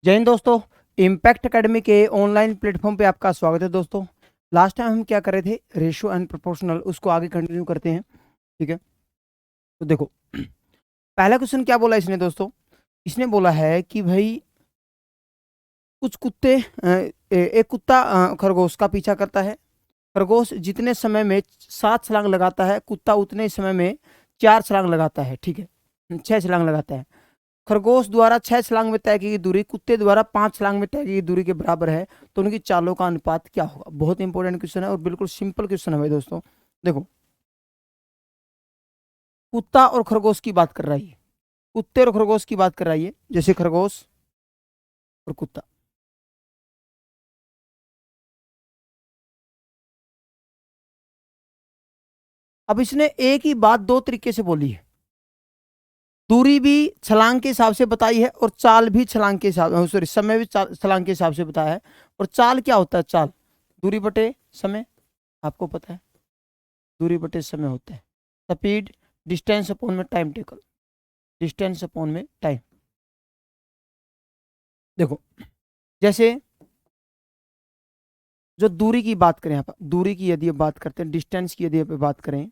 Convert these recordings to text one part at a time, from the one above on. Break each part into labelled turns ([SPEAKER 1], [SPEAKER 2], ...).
[SPEAKER 1] जय हिंद दोस्तों। Impact academy के ऑनलाइन प्लेटफॉर्म पे आपका स्वागत है दोस्तों। लास्ट टाइम हम क्या कर रहे थे, रेशियो एंड प्रोपोर्शनल, उसको आगे कंटिन्यू करते हैं। ठीक है, तो देखो पहला क्वेश्चन क्या बोला इसने दोस्तों। इसने बोला है कि भाई कुछ कुत्ते एक कुत्ता खरगोश का पीछा करता है। खरगोश जितने समय में 7 छलांग लगाता है, कुत्ता उतने ही समय में 4 छलांग लगाता है। ठीक है, 6 छलांग लगाता है। खरगोश द्वारा 6 छलांग में तय की गई दूरी कुत्ते द्वारा 5 छलांग में तय की गई दूरी के बराबर है, तो उनकी चालों का अनुपात क्या होगा। बहुत इंपॉर्टेंट क्वेश्चन है और बिल्कुल सिंपल क्वेश्चन है भाई दोस्तों। देखो, कुत्ता और खरगोश की बात कर रहा है, कुत्ते और खरगोश की बात कर रहा है। जैसे खरगोश और कुत्ता, अब इसने एक ही बात दो तरीके से बोली है। दूरी भी छलांग के हिसाब से बताई है और चाल भी छलांग के हिसाब, सॉरी, समय भी छलांग के हिसाब से बताया है। और चाल क्या होता है? चाल दूरी बटे समय, आपको पता है दूरी बटे समय होता है। स्पीड डिस्टेंस अपॉन में टाइम टेकल, डिस्टेंस अपॉन में टाइम। देखो, जैसे जो दूरी की बात करें, यहाँ पर दूरी की यदि बात करते हैं, डिस्टेंस की यदि बात करें,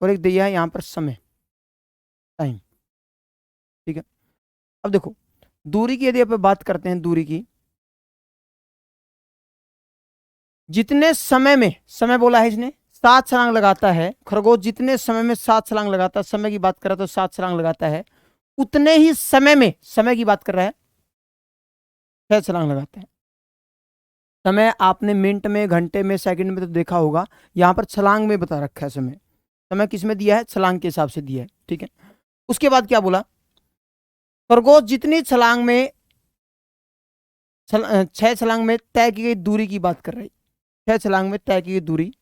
[SPEAKER 1] और एक दिया है यहाँ पर समय, टाइम। ठीक है, अब देखो दूरी की यदि आप बात करते हैं, दूरी की जितने समय में, समय बोला है इसने 7 छलांग लगाता है खरगोश, जितने समय में 7 छलांग लगाता है, समय की बात कर रहा है तो 7 छलांग लगाता है, उतने ही समय में, समय की बात कर रहा है, 6 छलांग लगाता है। समय आपने मिनट में, घंटे में, सेकंड में तो देखा होगा, यहां पर छलांग में बता रखा है समय। समय किस में दिया है? छलांग के हिसाब से दिया है। ठीक है, उसके बाद क्या बोला, खरगोश जितनी छलांग में 6 छलांग में तय की गई दूरी की बात कर रही, 6 छलांग में तय की गई दूरी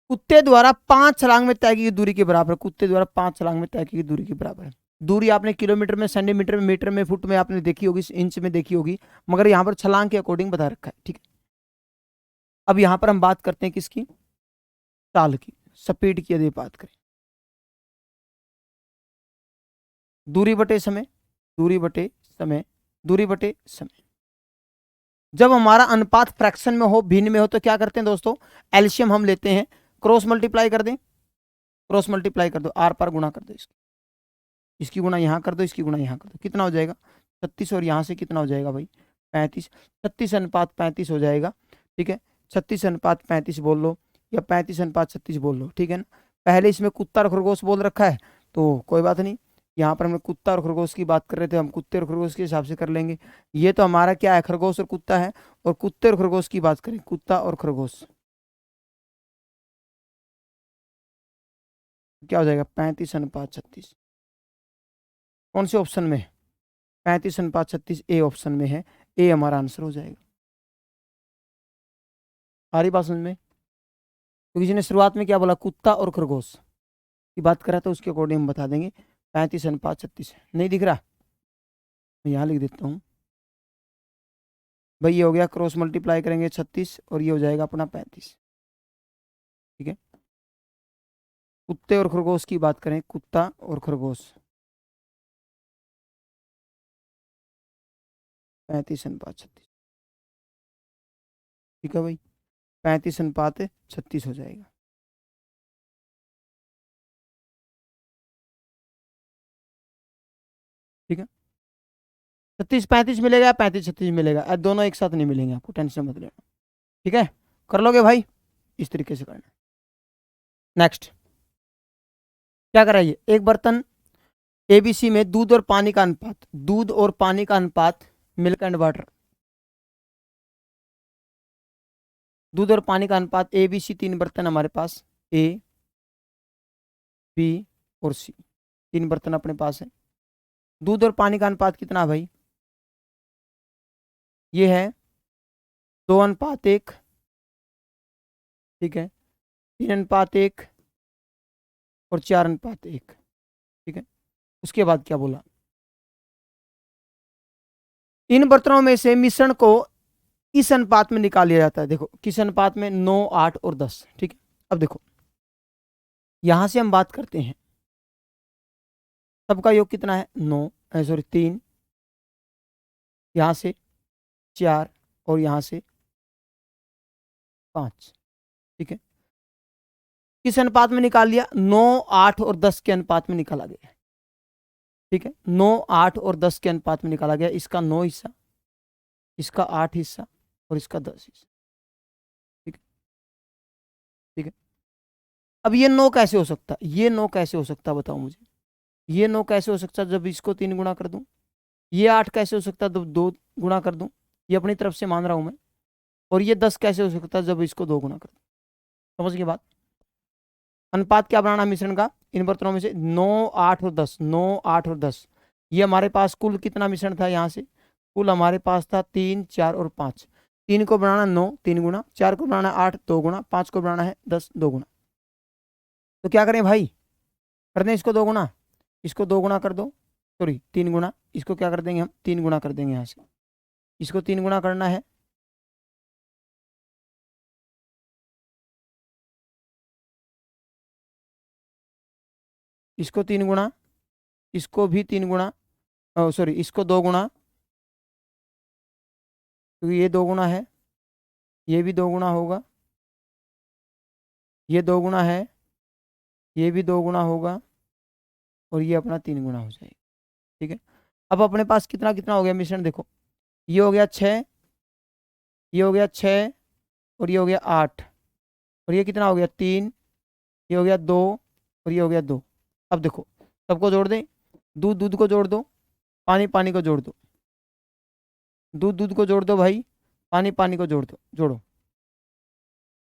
[SPEAKER 1] कुत्ते द्वारा 5 छलांग में तय की गई दूरी के बराबर, कुत्ते द्वारा 5 छलांग में तय की गई दूरी के बराबर है। दूरी आपने किलोमीटर में, सेंटीमीटर में, मीटर में, फुट में आपने देखी होगी, इंच में देखी होगी, मगर यहां पर छलांग के अकॉर्डिंग बता रखा है। ठीक है, अब यहां पर हम बात करते हैं किसकी? चाल की, स्पीड की यदि बात करें, दूरी बटे समय, दूरी बटे समय, दूरी बटे समय। जब हमारा अनुपात फ्रैक्शन में हो, भिन्न में हो, तो क्या करते हैं दोस्तों? एलसीएम हम लेते हैं, क्रॉस मल्टीप्लाई कर दें, क्रॉस मल्टीप्लाई कर दो, आर पार गुणा कर दो, इसकी गुणा यहाँ कर दो, इसकी गुणा यहाँ कर दो, कितना हो जाएगा? 36। और यहाँ से कितना हो जाएगा भाई? 35। 36:35 हो जाएगा। ठीक है, 36:35 बोल लो, या 35:36 बोल लो। ठीक है ना, पहले इसमें कुत्ता और खरगोश बोल रखा है तो कोई बात नहीं, यहाँ पर हमने कुत्ता और खरगोश की बात कर रहे थे, हम कुत्ते और खरगोश के हिसाब से कर लेंगे। ये तो हमारा क्या है? खरगोश और कुत्ता है। और कुत्ते और खरगोश की बात करें, कुत्ता और खरगोश, क्या हो जाएगा? 35:36। कौन से ऑप्शन में? 35:36 ए ऑप्शन में है, ए हमारा आंसर हो जाएगा। आ रही बात समझ में? तो किसी ने शुरुआत में क्या बोला? कुत्ता और खरगोश की बात करा, तो उसके अकॉर्डिंग हम बता देंगे 35:36। नहीं दिख रहा? मैं यहाँ लिख देता हूँ भाई, ये हो गया, क्रॉस मल्टीप्लाई करेंगे 36 और ये हो जाएगा अपना 35। ठीक है, कुत्ते और खरगोश की बात करें, कुत्ता और खरगोश, 35:36। ठीक है भाई, 35:36 हो जाएगा। ठीक है, 36:35 मिलेगा, 35:36 मिलेगा, दोनों एक साथ नहीं मिलेंगे, आपको टेंशन मत लेना। ठीक है, कर लोगे भाई? इस तरीके से करना। नेक्स्ट क्या कराइए, एक बर्तन एबीसी में दूध और पानी का अनुपात, दूध और पानी का अनुपात, मिल्क एंड वाटर, दूध और पानी का अनुपात एबीसी, 3 बर्तन हमारे पास, ए बी और सी, 3 बर्तन अपने पास है। दूध और पानी का अनुपात कितना भाई? ये है 2:1। ठीक है, 3:1 और 4:1। ठीक है, उसके बाद क्या बोला, इन बर्तनों में से मिश्रण को इस अनुपात में निकाल लिया जाता है। देखो किस अनुपात में? 9, 8 और 10। ठीक है, अब देखो यहां से हम बात करते हैं, सबका योग कितना है? 9, सॉरी 3, यहाँ से 4 और यहाँ से 5। ठीक है, किस अनुपात में निकाल लिया? 9, 8 और 10 के अनुपात में निकाला गया। ठीक है, 9, 8 और 10 के अनुपात में निकाला गया। इसका 9 हिस्सा, इसका 8 हिस्सा और इसका 10 हिस्सा। ठीक है, ठीक है। अब ये 9 कैसे हो सकता? ये 9 कैसे हो सकता बताओ मुझे? ये 9 कैसे हो सकता जब इसको 3 गुना कर दूं? ये 8 कैसे हो सकता जब 2 गुना कर दूं? ये अपनी तरफ से मान रहा हूं मैं। और ये 10 कैसे हो सकता जब इसको 2 गुना कर दूं? समझ गए बात? अनुपात क्या बनाना मिश्रण का? इन बर्तनों में से 9, 8 और 10, 9, 8 और 10। ये हमारे पास कुल कितना मिश्रण था? यहाँ से कुल हमारे पास था 3, 4 और 5। 3 को बनाना 9 3 गुना, 4 को बनाना 8 2 गुना, 5 को बनाना है 10 2 गुना। तो क्या करें भाई? कर दें इसको 2 गुना, इसको 2 गुना कर दो, सॉरी 3 गुना। इसको क्या कर देंगे हम? 3 गुना कर देंगे। यहाँ से इसको 3 गुना करना है। इसको 3 गुना, इसको भी 3 गुना, सॉरी इसको 2 गुना, क्योंकि ये 2 गुना है, ये भी 2 गुना होगा, ये 2 गुना है, ये भी 2 गुना होगा और ये अपना 3 गुना हो जाएगा। ठीक है, अब अपने पास कितना कितना हो गया मिश्रण? देखो, ये हो गया 6, ये हो गया 6 और ये हो गया 8 और ये कितना हो गया? 3, ये हो गया 2 और ये हो गया 2। अब देखो सबको जोड़ दें। दूध दूध को जोड़ दो, पानी पानी को जोड़ दो, दूध दूध को जोड़ दो भाई, पानी पानी को जोड़ दो, जोड़ो।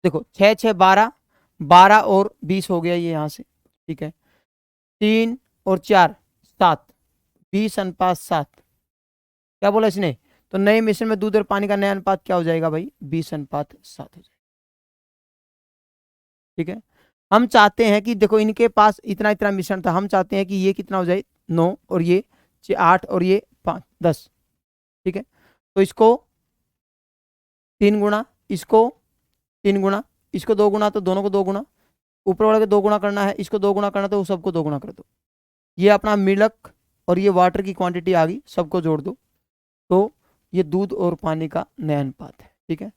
[SPEAKER 1] देखो 6 6 12, 12 और 20 हो गया ये यहाँ से। ठीक है, 3 और 4 7, 20 अनुपात 7। क्या बोला इसने? तो नए मिश्रण में दूध और पानी का नया अनुपात क्या हो जाएगा भाई? 20 अनुपात 7 हो जाएगा। ठीक है, हम चाहते हैं कि देखो इनके पास इतना इतना मिश्रण था, हम चाहते हैं कि ये कितना हो जाए? 9 और ये 8 और ये 5 10। ठीक है, तो इसको 3 गुना, इसको 3 गुना, इसको 2 गुना, तो दोनों को 2 गुना, ऊपर वाले को 2 गुना करना है, इसको 2 गुना करना तो सबको 2 गुना कर दो। ये अपना मिल्क और ये वाटर की क्वांटिटी आ गई, सबको जोड़ दो। तो ये दूध और पानी का नया अनुपात है। ठीक है,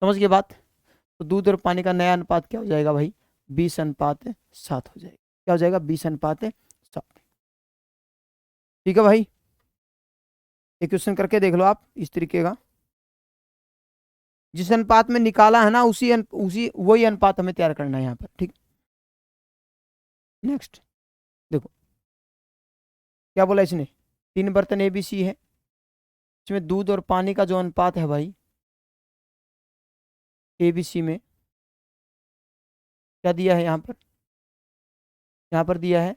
[SPEAKER 1] समझ गए बात? तो दूध और पानी का नया अनुपात क्या हो जाएगा भाई? 20 अनुपात 7 हो जाएगा। क्या हो जाएगा? 20 अनुपात 7। ठीक है भाई, एक क्वेश्चन करके देख लो आप इस तरीके का। जिस अनुपात में निकाला है ना उसी वही अनुपात हमें तैयार करना है यहाँ पर। ठीक, नेक्स्ट देखो क्या बोला इसने? 3 बर्तन ABC है, इसमें दूध और पानी का जो अनुपात है भाई ABC में क्या दिया है? यहाँ पर दिया है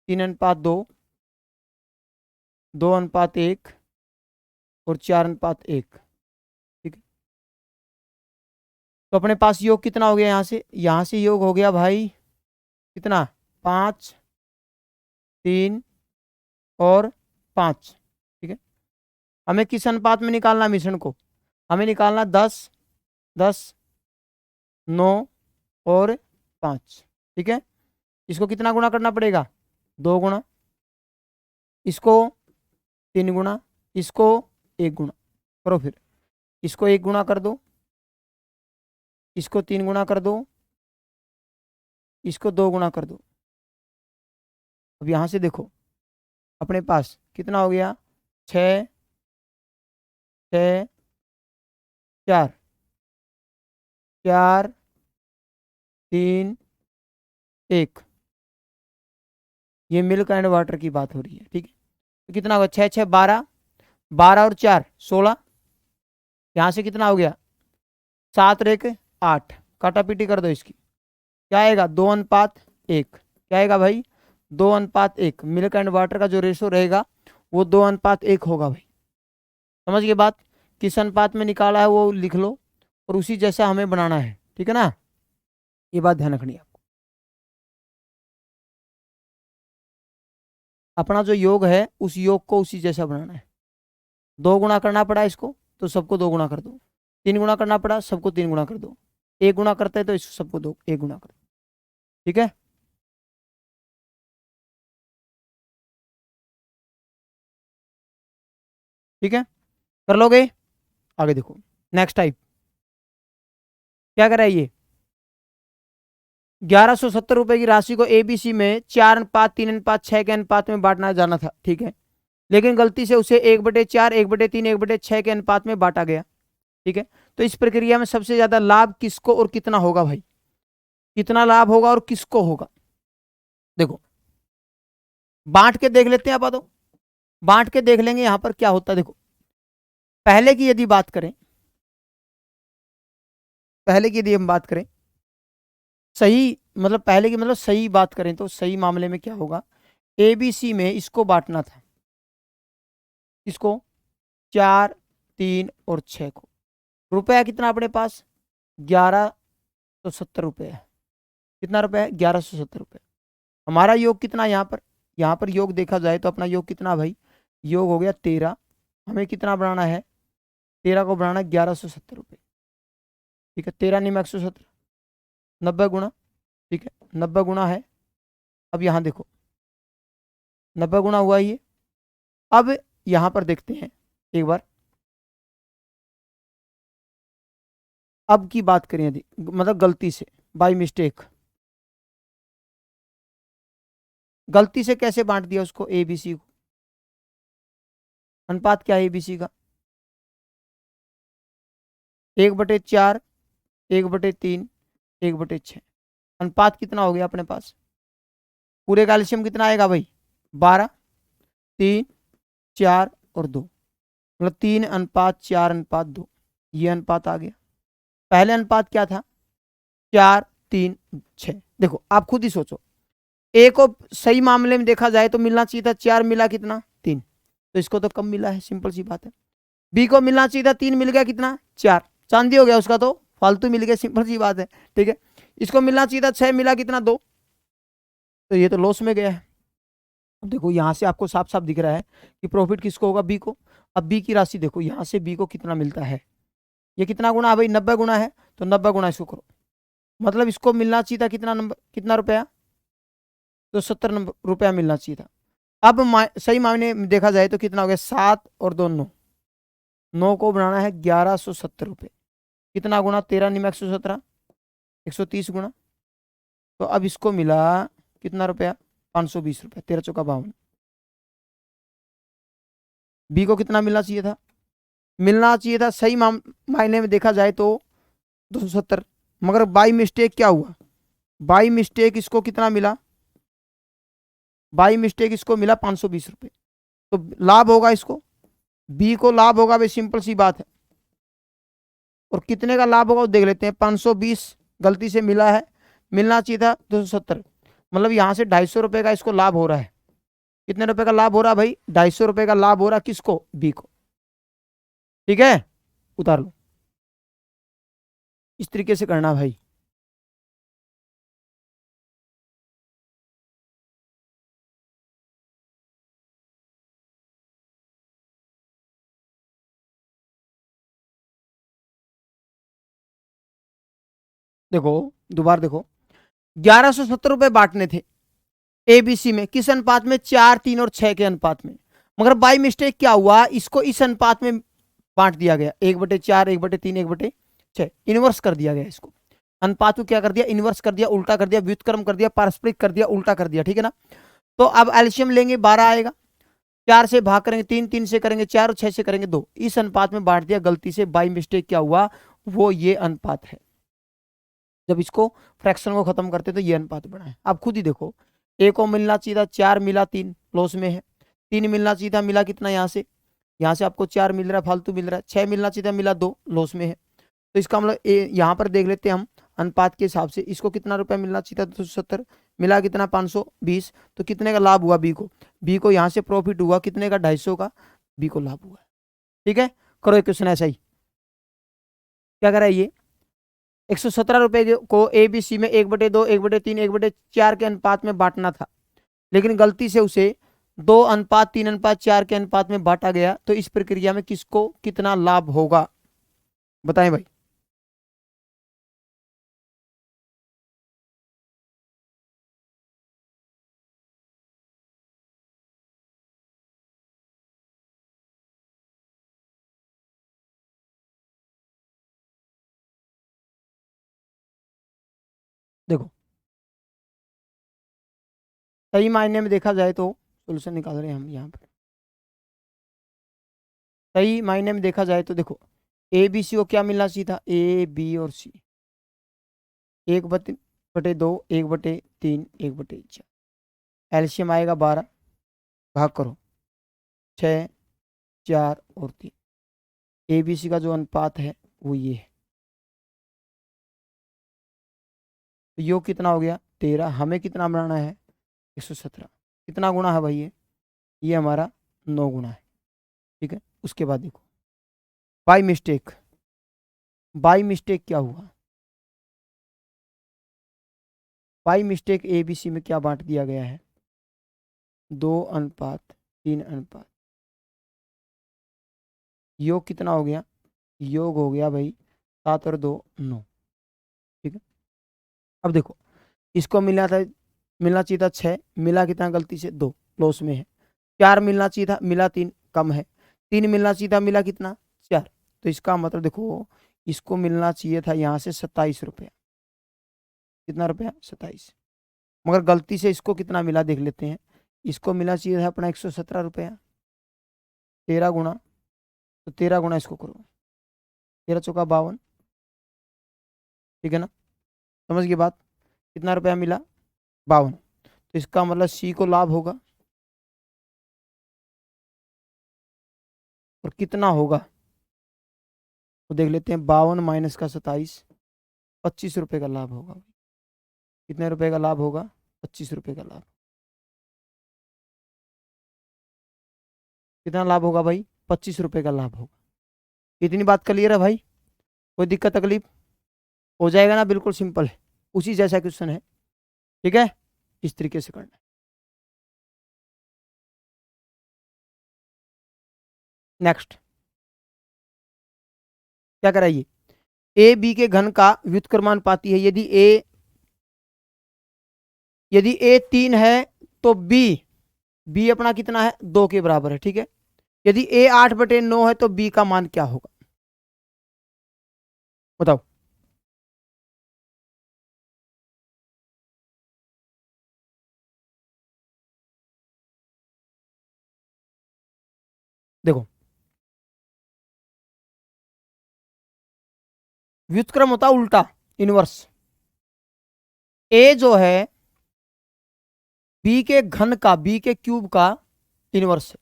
[SPEAKER 1] 3 अनुपात 2, 2 अनुपात 1 और 4 अनुपात 1। ठीक है, तो अपने पास योग कितना हो गया? यहाँ से योग हो गया भाई कितना? 5 3 और 5। ठीक है, हमें किस अनुपात में निकालना मिश्रण को? हमें निकालना 10 10 9 और 5। ठीक है, इसको कितना गुना करना पड़ेगा? 2 गुना, इसको 3 गुना, इसको 1 गुना करो। फिर इसको 1 गुना कर दो, इसको 3 गुना कर दो, इसको 2 गुना कर दो। अब यहाँ से देखो अपने पास कितना हो गया? 6 6 4 4 3 1। ये मिल्क एंड वाटर की बात हो रही है। ठीक है, तो कितना होगा? 6 6 12, 12 और 4 16। यहाँ से कितना हो गया? 7 और 1 8। काटा पीटी कर दो इसकी, क्या आएगा? 2 अनुपात 1। क्या आएगा भाई? 2 अनुपात 1। मिल्क एंड वाटर का जो रेशो रहेगा वो 2 अनुपात 1 होगा भाई। समझ गए बात? किस अनुपात में निकाला है वो लिख लो और उसी जैसा हमें बनाना है। ठीक है ना, ये बात ध्यान रखनी है आपको। अपना जो योग है उस योग को उसी जैसा बनाना है। 2 गुना करना पड़ा इसको तो सबको 2 गुना कर दो, 3 गुना करना पड़ा सबको 3 गुना कर दो, 1 गुना करते हैं तो इसको सबको 1 गुना कर दो। ठीक है। ठीक है, कर लोगे? आगे देखो, नेक्स्ट टाइप क्या करा है ये। 1170 रुपए की राशि को एबीसी में 4:3:6 के अनुपात में बांटना जाना था, ठीक है, लेकिन गलती से उसे 1/4, 1/3, 1/6 के अनुपात में बांटा गया, ठीक है। तो इस प्रक्रिया में सबसे ज्यादा लाभ किसको और कितना होगा भाई, कितना लाभ होगा और किसको होगा? देखो बांट के देख लेते हैं आप, तो बांट के देख लेंगे यहां पर क्या होता है। देखो पहले की यदि बात करें, पहले की यदि हम बात करें सही, मतलब पहले की मतलब सही बात करें तो सही मामले में क्या होगा, एबीसी में इसको बांटना था, इसको 4, 3 और 6 को। रुपया कितना अपने पास, 1170 रुपये है। कितना रुपया है, 1170 रुपये। हमारा योग कितना यहाँ पर, यहाँ पर योग देखा जाए तो अपना योग कितना भाई, योग हो गया 13। हमें कितना बनाना है, 13 को बनाना है 1170 रुपये, ठीक है। 13×9 = 170, 90 गुना, ठीक है, 90 गुना है। अब यहाँ देखो 90 गुना हुआ ये। अब यहाँ पर देखते हैं एक बार, अब की बात करें यदि मतलब गलती से बाय मिस्टेक, गलती से कैसे बांट दिया उसको एबीसी को, अनुपात क्या है एबीसी का, 1/4, 1/3, 1/6। अनुपात कितना हो गया अपने पास, पूरे कैल्शियम कितना आएगा भाई, 12, 3, 4 और 2, मतलब 3:4:2, ये अनुपात आ गया। पहले अनुपात क्या था, 4, 3, 6। देखो आप खुद ही सोचो, ए को सही मामले में देखा जाए तो मिलना चाहिए था 4, मिला कितना 3, तो इसको तो कम मिला है, सिंपल सी बात है। बी को मिलना चाहिए था 3, मिल गया कितना 4, चांदी हो गया उसका, तो फालतू मिल गया, सिंपल सी बात है, ठीक है। इसको मिलना चाहिए था 6, मिला कितना 2, तो ये तो लॉस में गया है। अब देखो यहां से आपको साफ साफ दिख रहा है कि प्रॉफिट किसको होगा, बी को। अब बी की राशि देखो, यहां से बी को कितना मिलता है, ये कितना गुना है भाई, 90 गुना है, तो 90 गुना इसको करो, मतलब इसको मिलना चाहिए था कितना नंबर, कितना रुपया, तो 70 रुपया मिलना चाहिए था। अब सही मायने में देखा जाए तो कितना हो गया, 7 और 2 9, 9 को बनाना है 1170 रुपये, कितना गुना, 13×9 = 117, 130 गुना। तो अब इसको मिला कितना रुपया, 520 रुपया, 13×4 = 52। बी को कितना मिलना चाहिए था, मिलना चाहिए था सही मायने में देखा जाए तो 270, मगर बाई मिस्टेक क्या हुआ, बाई मिस्टेक इसको कितना मिला, बाई मिस्टेक इसको मिला 520 रुपये। तो लाभ होगा इसको, बी को लाभ होगा भाई, सिंपल सी बात है। और कितने का लाभ होगा वो देख लेते हैं, 520 गलती से मिला है, मिलना चाहिए था 270, मतलब यहां से 250 रुपये का इसको लाभ हो रहा है। कितने रुपए का लाभ हो रहा है भाई, 250 रुपये का लाभ हो रहा है, किसको, बी को, ठीक है। उतार लो, इस तरीके से करना भाई। देखो दोबारा देखो, 1170 रुपये बांटने थे एबीसी में, किस अनुपात में, 4, 3 और 6 के अनुपात में, मगर बाई मिस्टेक क्या हुआ, इसको इस अनुपात में बांट दिया गया, 1/4, 1/3, 1/6, इनवर्स कर दिया गया इसको, अनुपात को क्या कर दिया, इनवर्स कर दिया, उल्टा कर दिया, व्युत्क्रम कर दिया, पारस्परिक कर दिया, उल्टा कर दिया, ठीक है ना। तो अब एल्शियम लेंगे 12 आएगा, 4 से भाग करेंगे 3, 3 से करेंगे 4 और 6 से करेंगे 2, इस अनुपात में बांट दिया गलती से, बाई मिस्टेक क्या हुआ, वो ये अनुपात है। जब इसको फ्रैक्शन को खत्म करते तो ये अनुपात बना है। आप खुद ही देखो, ए को मिलना चाहिए था 4, मिला 3, लॉस में है। 3 मिलना चाहिए था, मिला कितना, यहाँ से आपको 4 मिल रहा है, फालतू मिल रहा है। 6 मिलना चाहिए था, मिला 2, लॉस में है। तो इसका मतलब ए यहाँ पर देख लेते हैं हम अनुपात के हिसाब से, इसको कितना रुपया मिलना चाहिए था, 270, मिला कितना 520, तो कितने का लाभ हुआ बी को, बी को यहाँ से प्रॉफिट हुआ कितने का, 250 का, बी को लाभ हुआ, ठीक है। करो एक क्वेश्चन ऐसा ही, क्या करा है ये, 117 रुपए को एबीसी में 1/2, 1/3, 1/4 के अनुपात में बांटना था, लेकिन गलती से उसे 2:3:4 के अनुपात में बांटा गया, तो इस प्रक्रिया में किसको कितना लाभ होगा, बताएं भाई। सही मायने में देखा जाए तो सोल्यूशन निकाल रहे हैं हम यहाँ पर। सही मायने में देखा जाए तो देखो ए बी सी को क्या मिलना चाहिए था, ए बी और सी, 1/2, 1/3, 1/4, एलसीएम आएगा 12, भाग करो 6, 4 और 3। ए बी सी का जो अनुपात है वो ये है। तो योग कितना हो गया 13, हमें कितना बनाना है 117। कितना गुना है भाई ये हमारा 9 गुना है। ठीक है, उसके बाद देखो बाई मिस्टेक, बाई मिस्टेक क्या हुआ, by mistake A B C में क्या बांट दिया गया है 2:3। योग कितना हो गया, योग हो गया भाई 7 और 2 9। ठीक है, अब देखो इसको मिलना चाहिए था 6, मिला कितना गलती से 2, लॉस में है। 4 मिलना चाहिए था, मिला 3, कम है। 3 मिलना चाहिए था, मिला कितना 4। तो इसका मतलब देखो इसको मिलना चाहिए था यहाँ से 27 रुपया। कितना रुपया 27, मगर गलती से इसको कितना मिला देख लेते हैं। इसको मिला चाहिए था अपना 117 रुपया। 13 गुना, तो 13 गुना इसको करो, 13 चौका 52। ठीक है ना, समझ गए बात। कितना रुपया मिला 52। तो इसका मतलब सी को लाभ होगा, और कितना होगा तो देख लेते हैं। 52 माइनस का 27, 25 रुपये का लाभ होगा। कितने रुपए का लाभ होगा 25 रुपये का लाभ। कितना लाभ होगा भाई 25 रुपये का लाभ होगा। इतनी बात क्लियर है भाई, कोई दिक्कत तकलीफ हो जाएगा ना, बिल्कुल सिंपल है, उसी जैसा क्वेश्चन है। ठीक है, इस तरीके से करना है। नेक्स्ट क्या कराइए, ए बी के घन का व्युत्क्रमानुपाती है। यदि ए 3 है तो बी अपना कितना है 2 के बराबर है। ठीक है, यदि ए 8/9 है तो बी का मान क्या होगा बताओ। देखो व्युत्क्रम होता उल्टा, इनवर्स। ए जो है बी के घन का, बी के क्यूब का इनवर्स है।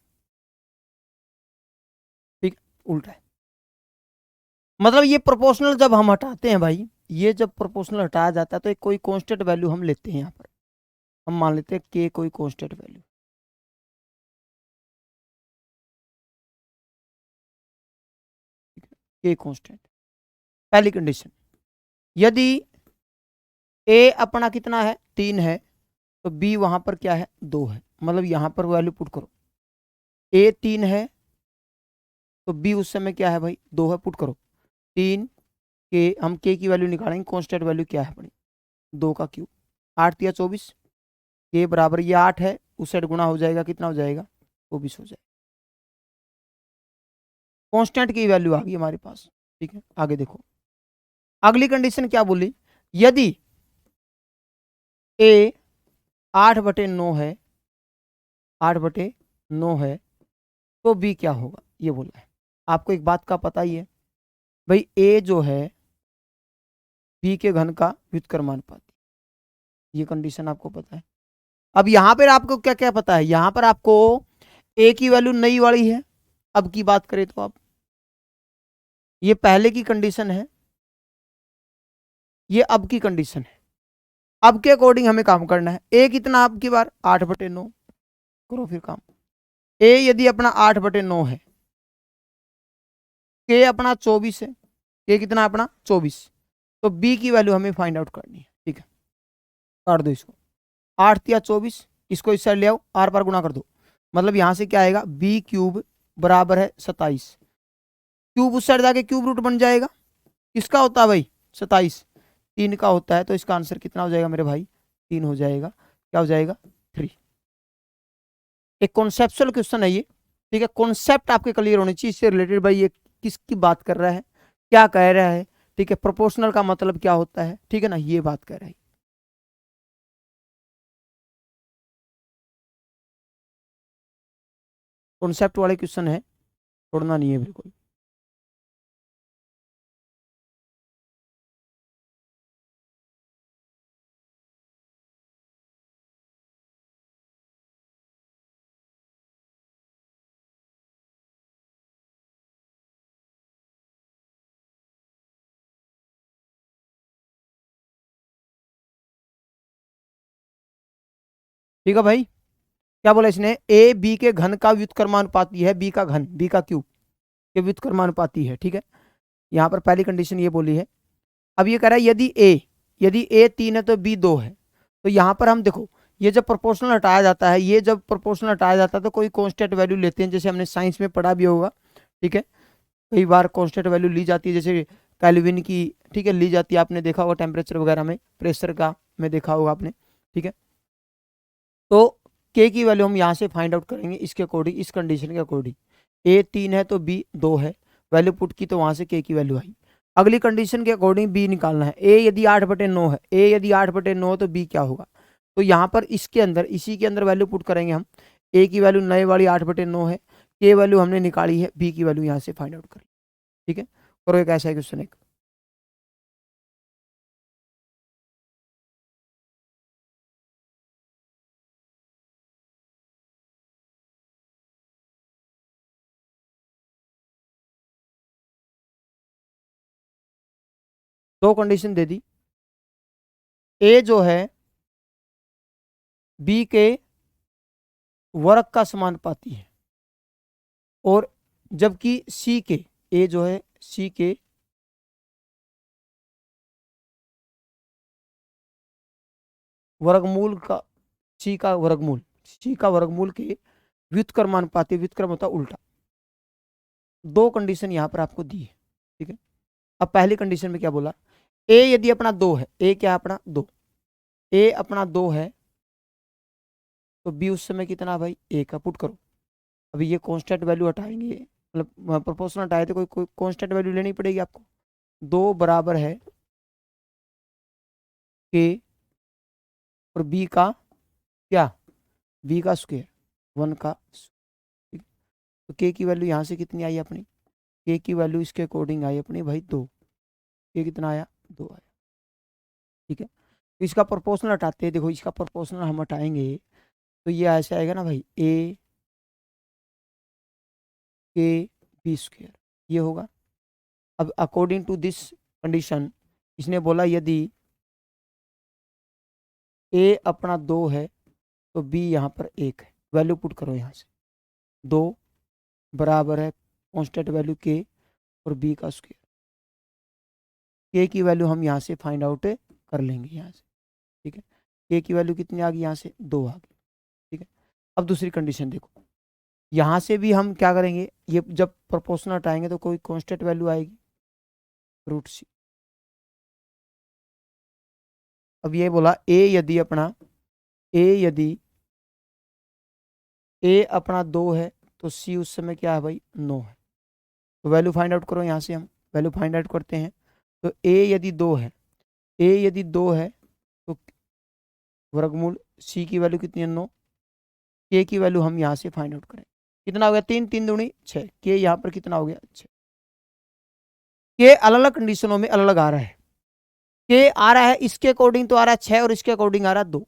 [SPEAKER 1] ठीक, उल्टा है। मतलब ये प्रोपोर्शनल जब हम हटाते हैं भाई, ये जब प्रोपोर्शनल हटाया जाता है तो एक कोई कांस्टेंट वैल्यू हम लेते हैं। यहाँ पर हम मान लेते हैं के कोई कांस्टेंट वैल्यू। के कांस्टेंट, पहली कंडीशन। यदि ए अपना कितना है 3 है तो बी वहां पर क्या है 2 है। मतलब यहां पर वैल्यू पुट करो, ए 3 है तो बी उस समय क्या है भाई 2 है, पुट करो 3 के, हम के की वैल्यू निकालेंगे, कांस्टेंट वैल्यू क्या है अपनी 2 का क्यूब, 8 या 24, के बराबर ये 8 है, उस साइड गुना हो जाएगा, कितना हो जाएगा 24 हो जाएगा। कांस्टेंट की वैल्यू आ गई हमारे पास। ठीक है, आगे देखो अगली कंडीशन क्या बोली, यदि ए 8/9 है, 8/9 है तो बी क्या होगा ये बोला है। आपको एक बात का पता ही है भाई, ए जो है बी के घन का व्युत्क्रमानुपाती, ये कंडीशन आपको पता है। अब यहां पर आपको क्या क्या पता है, यहां पर आपको ए की वैल्यू नई वाली है। अब की बात करें तो आप, ये पहले की कंडीशन है, ये अब की कंडीशन है। अब के अकॉर्डिंग हमें काम करना है। ए कितना अब की बार 8/9, करो फिर काम। ए यदि अपना 8/9 है, के अपना 24 है, के कितना अपना 24, तो बी की वैल्यू हमें फाइंड आउट करनी है। ठीक है, काट दो इसको, 8 या 24, इसको इस साइड ले आओ, आर पार गुना कर दो। मतलब यहां से क्या आएगा बी क्यूब बराबर है 27, क्यूब उस साइड जाके क्यूब रूट बन जाएगा। किसका होता है भाई 27, 3 का होता है। तो इसका आंसर कितना हो जाएगा मेरे भाई 3 हो जाएगा। क्या हो जाएगा 3। एक कॉन्सेप्चुअल क्वेश्चन है ये। ठीक है, कॉन्सेप्ट आपके क्लियर होने चाहिए इससे रिलेटेड, भाई ये किसकी बात कर रहा है, क्या कह रहा है। ठीक है, प्रोपोर्शनल का मतलब क्या होता है, ठीक है ना, ये बात कर रहा है। कॉन्सेप्ट वाले क्वेश्चन है, छोड़ना नहीं है बिल्कुल। ठीक है भाई, क्या बोला इसने, ए बी के घन का व्युत्क्रमानुपाती है, बी का घन, बी का क्यूब के व्युत्क्रमानुपाती है। ठीक है, यहाँ पर पहली कंडीशन ये बोली है। अब ये कह रहा है यदि ए 3 है तो बी 2 है, तो यहाँ पर हम देखो, ये जब प्रोपोर्शनल हटाया जाता है, ये जब प्रोपोर्शनल हटाया जाता है तो कोई कांस्टेंट वैल्यू लेते हैं, जैसे हमने साइंस में पढ़ा भी होगा। ठीक है, कई बार कांस्टेंट वैल्यू ली जाती है, जैसे कैल्विन की, ठीक है, ली जाती है, आपने देखा होगा टेम्परेचर वगैरह में, प्रेशर का में देखा होगा आपने। ठीक है, तो के की वैल्यू हम यहाँ से फाइंड आउट करेंगे इसके अकॉर्डिंग, इस कंडीशन के अकॉर्डिंग। ए 3 है तो बी 2 है, वैल्यू पुट की तो वहां से के की वैल्यू आई। अगली कंडीशन के अकॉर्डिंग बी निकालना है। ए यदि 8/9 है, ए यदि 8/9 है तो बी क्या होगा, तो यहाँ पर इसके अंदर, इसी के अंदर वैल्यू पुट करेंगे हम। ए की वैल्यू नए वाली 8/9 है, के वैल्यू हमने निकाली है, बी की वैल्यू यहाँ से फाइंड आउट करें। ठीक है, करो एक ऐसा क्वेश्चन एक। दो कंडीशन दे दी, ए जो है बी के वर्ग का समानुपाती है, और जबकि सी के, ए जो है सी के वर्गमूल का, सी का वर्गमूल के व्युत्क्रमानुपाती, व्युत्क्रम होता उल्टा। दो कंडीशन यहां पर आपको दी है। ठीक है, अब पहली कंडीशन में क्या बोला, ए यदि अपना 2 है, ए क्या है अपना 2, ए अपना 2 है तो बी उस समय कितना भाई 1 का, पुट करो। अभी ये कांस्टेंट वैल्यू हटाएंगे, मतलब प्रोपोर्शनल हटाए तो कोई कांस्टेंट वैल्यू लेनी पड़ेगी आपको। 2 बराबर है के, और बी का क्या, बी का स्क्वायर 1 का। ठीक, तो के की वैल्यू यहाँ से कितनी आई अपनी, के की वैल्यू इसके अकॉर्डिंग आई अपनी भाई 2, के कितना आया 2 आया। ठीक है, तो इसका प्रोपोर्शनल हटाते हैं, देखो इसका प्रोपोर्शनल हम हटाएंगे तो ये ऐसे आएगा ना भाई, ए के बी स्क्वायर, ये होगा। अब अकॉर्डिंग टू दिस कंडीशन, इसने बोला यदि ए अपना 2 है तो बी यहाँ पर 1 है, वैल्यू पुट करो यहाँ से। 2 बराबर है कांस्टेंट वैल्यू के और बी का स्क्वायर, के की वैल्यू हम यहाँ से फाइंड आउट कर लेंगे यहाँ से। ठीक है, के की वैल्यू कितनी आ गई यहाँ से 2 आ गई। ठीक है, अब दूसरी कंडीशन देखो, यहाँ से भी हम क्या करेंगे, ये जब प्रोपोर्शनल हटाएंगे तो कोई कांस्टेंट वैल्यू आएगी, √c। अब ये बोला ए यदि ए अपना 2 है तो सी उस समय क्या है भाई 9 है, तो वैल्यू फाइंड आउट करो यहाँ से, हम वैल्यू फाइंड आउट करते हैं। तो ए यदि 2 है, ए यदि 2 है तो वर्गमूल सी की वैल्यू कितनी है 9, के की वैल्यू हम यहाँ से फाइंड आउट करें, कितना हो गया 3 3 दूनी 6, के यहाँ पर कितना हो गया 6। के अलग अलग कंडीशनों में अलग अलग आ रहा है, के आ रहा है इसके अकॉर्डिंग तो आ रहा है 6 और इसके अकॉर्डिंग आ रहा है 2।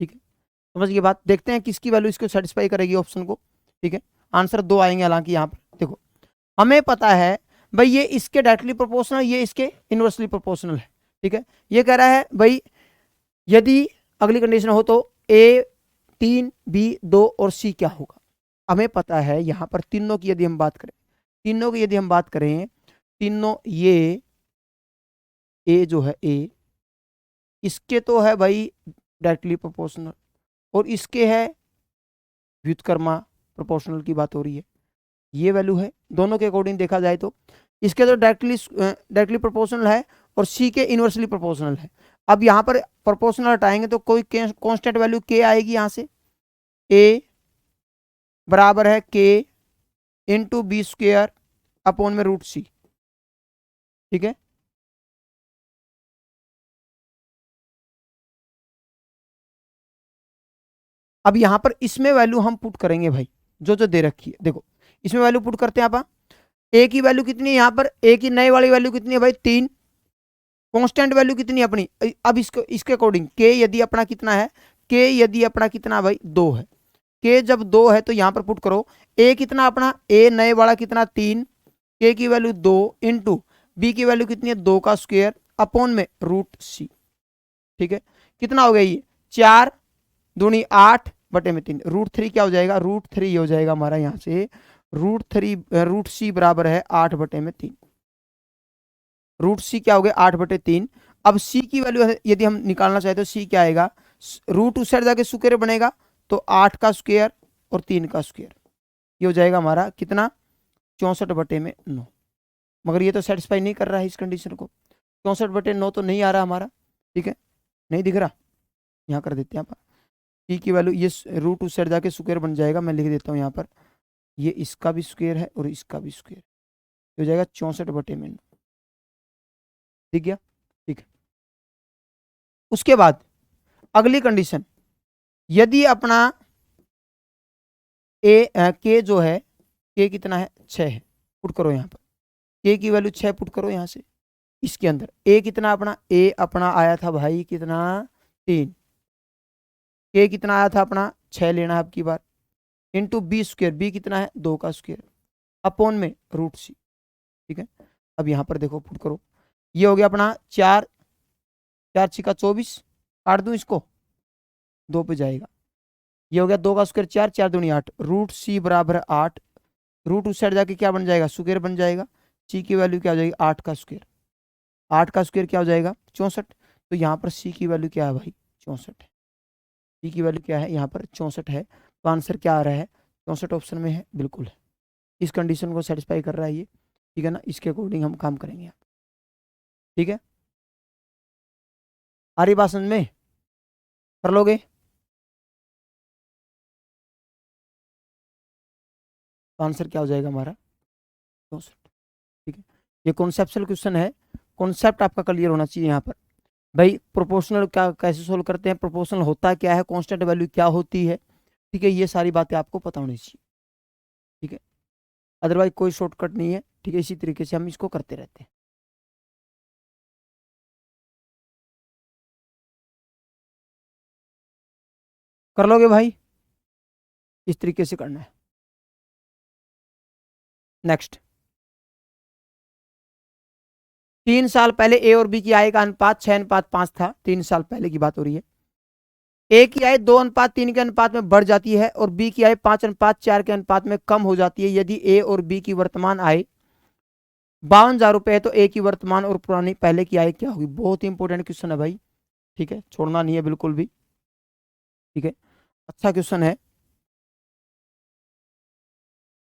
[SPEAKER 1] ठीक है, समझ ये बात, देखते हैं किसकी वैल्यू इसको सेटिस्फाई करेगी ऑप्शन को। ठीक है, आंसर 2 आएंगे, हालांकि यहाँ पर देखो हमें पता है भाई ये इसके डायरेक्टली प्रोपोर्शनल, ये इसके इनवर्सली प्रोपोर्शनल है। ठीक है, ये कह रहा है भाई यदि अगली कंडीशन हो तो ए 3 बी 2 और सी क्या होगा। हमें पता है यहाँ पर तीनों की यदि हम बात करें, तीनों की यदि हम बात करें, तीनों ये ए जो है ए, इसके तो है भाई डायरेक्टली प्रोपोर्शनल, और इसके है व्युत्क्रमा प्रोपोर्शनल की बात हो रही है, ये वैल्यू है दोनों के अकॉर्डिंग देखा जाए तो। इसके तो डायरेक्टली प्रोपोर्शनल है और सी के इनवर्सली प्रोपोर्शनल है। अब यहाँ पर प्रोपोर्शनल हटाएंगे तो कोई कांस्टेंट वैल्यू के आएगी यहाँ से, ए बराबर है के इंटू बी स्क्वायर अपॉन में √c। ठीक है, अब यहाँ पर इसमें वैल्यू हम पुट करेंगे भाई, जो जो दे रखी है। देखो इसमें वैल्यू पुट करते हैं आप। ए की वैल्यू कितनी है यहाँ पर, ए की नए वाली वैल्यू कितनी है भाई 3, कांस्टेंट वैल्यू कितनी है अपनी। अब इसको इसके अकॉर्डिंग के यदि अपना कितना है, के यदि अपना कितना भाई 2 है, के जब 2 है तो यहाँ पर पुट करो ए कितना अपना, ए नए वाला कितना 3, के की वैल्यू 2 इंटू बी की वैल्यू कितनी है 2 का स्क्वायर अपॉन में रूट सी। ठीक है, कितना हो गया ये 4 दूनी 8 बटे में 3, √3 क्या हो जाएगा, √3 हो जाएगा हमारा यहाँ से रूट सी बराबर है 8 बटे में 3। रूट सी क्या हो गया 8 बटे 3। अब सी की वैल्यू यदि हम निकालना चाहे तो सी क्या आएगा, रूट उस साइड जाके स्क्वायर बनेगा तो 8 का स्क्वायर और 3 का स्क्वायर, ये हो जाएगा हमारा कितना 64 बटे में 9। मगर ये तो सेटिस्फाई नहीं कर रहा है इस कंडीशन को, 64 बटे 9 तो नहीं आ रहा हमारा। ठीक है, नहीं दिख रहा, यहाँ कर देते हैं आप सी की वैल्यू, ये रूट उस साइड जाके स्क्वायर बन जाएगा, मैं लिख देता हूँ यहाँ पर, ये इसका भी स्क्वायर है और इसका भी स्क्वायर, हो जाएगा 64 बटे में 9। दिख गया, ठीक है। उसके बाद अगली कंडीशन, यदि अपना के जो है, के कितना है 6 है, पुट करो यहाँ पर के की वैल्यू 6 पुट करो यहाँ से। इसके अंदर ए कितना अपना, ए अपना आया था भाई कितना 3, के कितना आया था अपना 6 लेना है अब की बार, इंटू बी स्क्वायर, बी कितना है 2 का स्क्वायर अपॉन में रूट सी। ठीक है, अब यहाँ पर देखो पुट करो, ये हो गया अपना 4 4 6 का 24, काट दूं इसको 2 पे जाएगा, ये हो गया 2 का स्क्वायर 4 4 दूनी 8, रूट सी बराबर 8, रूट उस साइड जाके क्या बन जाएगा स्क्वायर बन जाएगा, सी की वैल्यू क्या हो जाएगी 8 का स्क्वायर, 8 का स्क्वायर क्या हो जाएगा 64। तो यहाँ पर सी की वैल्यू क्या है भाई 64 है, सी की वैल्यू क्या है यहाँ पर 64 है। तो आंसर क्या आ रहा है 64 ऑप्शन में है, बिल्कुल है, इस कंडीशन को सेटिस्फाई कर रहा है ये। ठीक है ना, इसके अकॉर्डिंग हम काम करेंगे यहाँ। ठीक है, आ रही बात समझ में, कर लोगे। तो आंसर क्या हो जाएगा हमारा 64। ठीक है, ये कॉन्सेप्चुअल क्वेश्चन है, कॉन्सेप्ट आपका क्लियर होना चाहिए यहाँ पर भाई। प्रोपोर्शनल क्या कैसे सोल्व करते हैं, प्रोपोर्शनल होता क्या है, कांस्टेंट वैल्यू क्या होती है, ठीक है, ये सारी बातें आपको पता होनी चाहिए। ठीक है, अदरवाइज कोई शॉर्टकट नहीं है। ठीक है, इसी तरीके से हम इसको करते रहते हैं। कर लोगे भाई, इस तरीके से करना है। नेक्स्ट, 3 साल पहले ए और बी की आय का अनुपात 6:5 था, 3 साल पहले की बात हो रही है। ए की आय 2:3 के अनुपात में बढ़ जाती है और बी की आय 5:4 के अनुपात में कम हो जाती है। यदि ए और बी की वर्तमान आय 52,000 रुपए है तो ए की वर्तमान और पुरानी पहले की आय क्या होगी। बहुत ही इंपॉर्टेंट क्वेश्चन है भाई, ठीक है, छोड़ना नहीं है बिल्कुल भी। ठीक है, अच्छा क्वेश्चन है।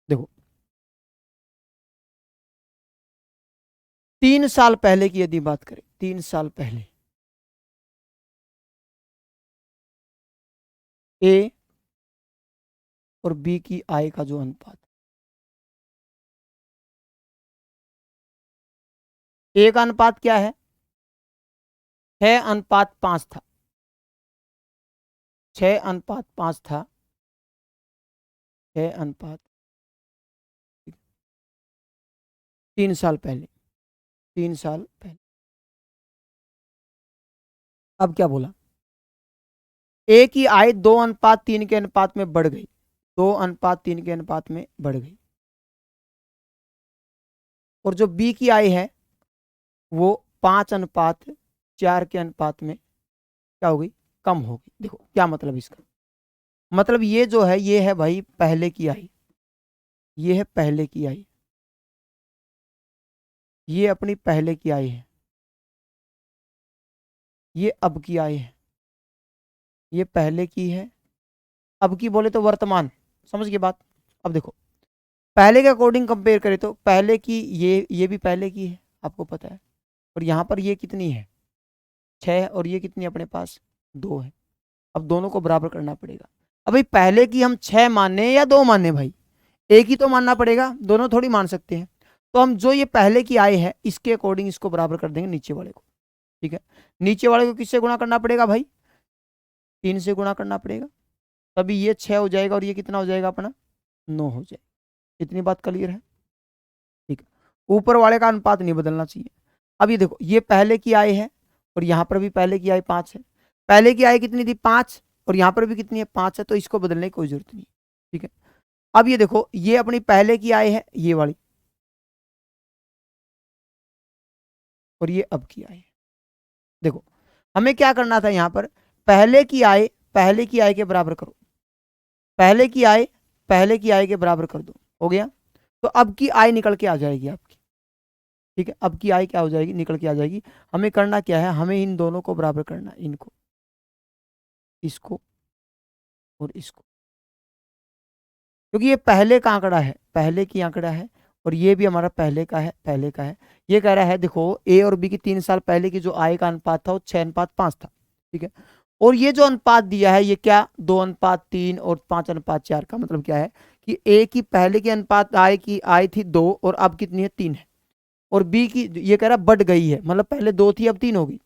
[SPEAKER 1] देखो 3 साल पहले की यदि बात करें, 3 साल पहले ए और बी की आय का जो अनुपात, ए का अनुपात क्या है 6:5 था, 6:5 था, 6:5, 3 साल पहले, 3 साल पहले। अब क्या बोला, ए की आय 2:3 के अनुपात में बढ़ गई, 2:3 के अनुपात में बढ़ गई, और जो बी की आय है वो 5:4 के अनुपात में क्या होगी, कम होगी। देखो क्या मतलब इसका, मतलब ये जो है ये है भाई पहले की आय, ये है पहले की आय, ये अपनी पहले की आय है, ये अब की आय है, ये पहले की है, अब की बोले तो वर्तमान, समझ गए बात। अब देखो पहले के अकॉर्डिंग कंपेयर करें तो पहले की ये भी पहले की है आपको पता है, और यहाँ पर ये कितनी है 6 और ये कितनी अपने पास 2 है। अब दोनों को बराबर करना पड़ेगा। अब भाई पहले की हम 6 माने या 2 माने भाई, एक ही तो मानना पड़ेगा, दोनों थोड़ी मान सकते हैं। तो हम जो ये पहले की आय है इसके अकॉर्डिंग इसको बराबर कर देंगे नीचे वाले को। ठीक है, नीचे वाले को किससे गुणा करना पड़ेगा भाई 3 से गुणा करना पड़ेगा, तभी ये 6 हो जाएगा और ये कितना हो जाएगा अपना 9 हो जाए। इतनी बात क्लियर है? ठीक है, ऊपर वाले का अनुपात नहीं बदलना चाहिए। अब ये देखो, ये पहले की आय है और यहाँ पर भी पहले की आय 5 है। पहले की आय कितनी थी? 5, और यहाँ पर भी कितनी है? 5 है, तो इसको बदलने की कोई जरूरत नहीं। ठीक है, अब ये देखो, ये अपनी पहले की आय है, ये वाली, और ये अब की आय है। देखो, हमें क्या करना था यहाँ पर, पहले की आय के बराबर करो, पहले की आय के बराबर कर दो, हो गया। तो अब की आय निकल के आ जाएगी आपकी। ठीक है, अब की आय क्या हो जाएगी? निकल के आ जाएगी। हमें करना क्या है? हमें इन दोनों को बराबर करना है, इनको, इसको और इसको, क्योंकि ये पहले का आंकड़ा है, पहले की आंकड़ा है, और ये भी हमारा पहले का है, पहले का है। ये कह रहा है, देखो ए और बी की 3 साल पहले की जो आय का अनुपात था वो 6:5 था। ठीक है, और ये जो अनुपात दिया है, ये क्या? 2:3 और 5:4 का मतलब क्या है कि ए की पहले की अनुपात आय की आय थी 2, और अब कितनी है? 3 है। और बी की, ये कह रहा है बढ़ गई है, मतलब पहले 2 थी अब 3 होगी।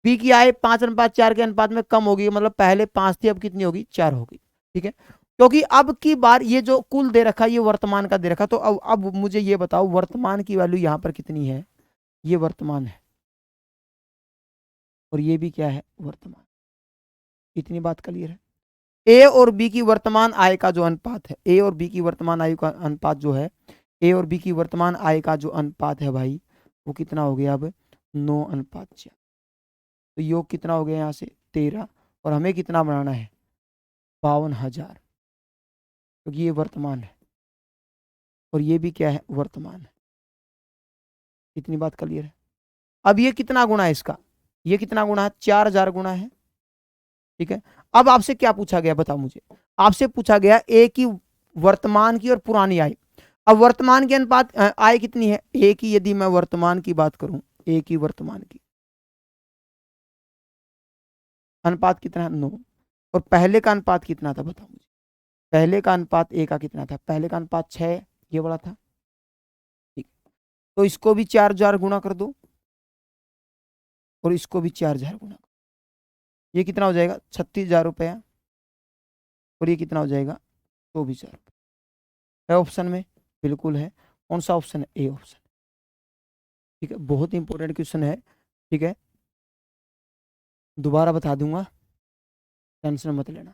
[SPEAKER 1] बी की आय 5:4 के अनुपात में कम होगी, मतलब पहले 5 थी अब कितनी होगी? 4 होगी। ठीक है, क्योंकि अब की बार ये जो कुल दे रखा है ये वर्तमान का दे रखा, तो अब मुझे ये बताओ वर्तमान की वैल्यू यहाँ पर कितनी है? ये वर्तमान है, और ये भी क्या है? वर्तमान। इतनी बात क्लियर है? ए और बी की वर्तमान आय का जो अनुपात है, ए और बी की वर्तमान आय का अनुपात जो है, ए और बी की वर्तमान आय का जो अनुपात है भाई, वो कितना हो गया? अब 9:4। तो योग कितना हो गया यहाँ से? 13, और हमें कितना बनाना है? 52,000, क्योंकि ये वर्तमान है और ये भी क्या है? वर्तमान है। इतनी बात क्लियर है? अब ये कितना गुना है इसका? ये कितना गुना है? 4,000 गुना है। ठीक है, अब आपसे क्या पूछा गया बताओ मुझे? आपसे पूछा गया ए की वर्तमान की और पुरानी आय। अब वर्तमान के अनुपात आय कितनी है? ए की, यदि मैं वर्तमान की बात करूं, ए की वर्तमान की अनुपात कितना है? 9। और पहले का अनुपात कितना था बताओ मुझे? पहले का अनुपात ए का कितना था? पहले का अनुपात 6, ये वाला था। ठीक, तो इसको भी 4,000 गुना कर दो, और इसको भी 4,000 गुना। ये कितना हो जाएगा? 36,000 रुपया। और ये कितना हो जाएगा? 24,000 रुपये। है ऑप्शन में? बिल्कुल है। कौन सा ऑप्शन है? A option. ठीक है, बहुत इंपॉर्टेंट क्वेश्चन है। ठीक है, दोबारा बता दूंगा, टेंशन मत लेना।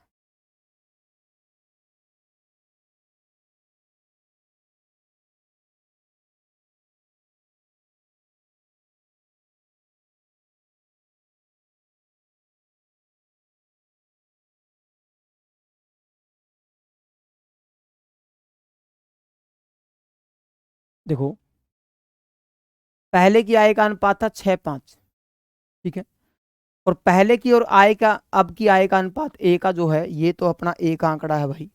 [SPEAKER 1] देखो, पहले की आय का अनुपात था 6:5। ठीक है, और पहले की और आय का, अब की आय का अनुपात ए का जो है, ये तो अपना ए का आंकड़ा है भाई,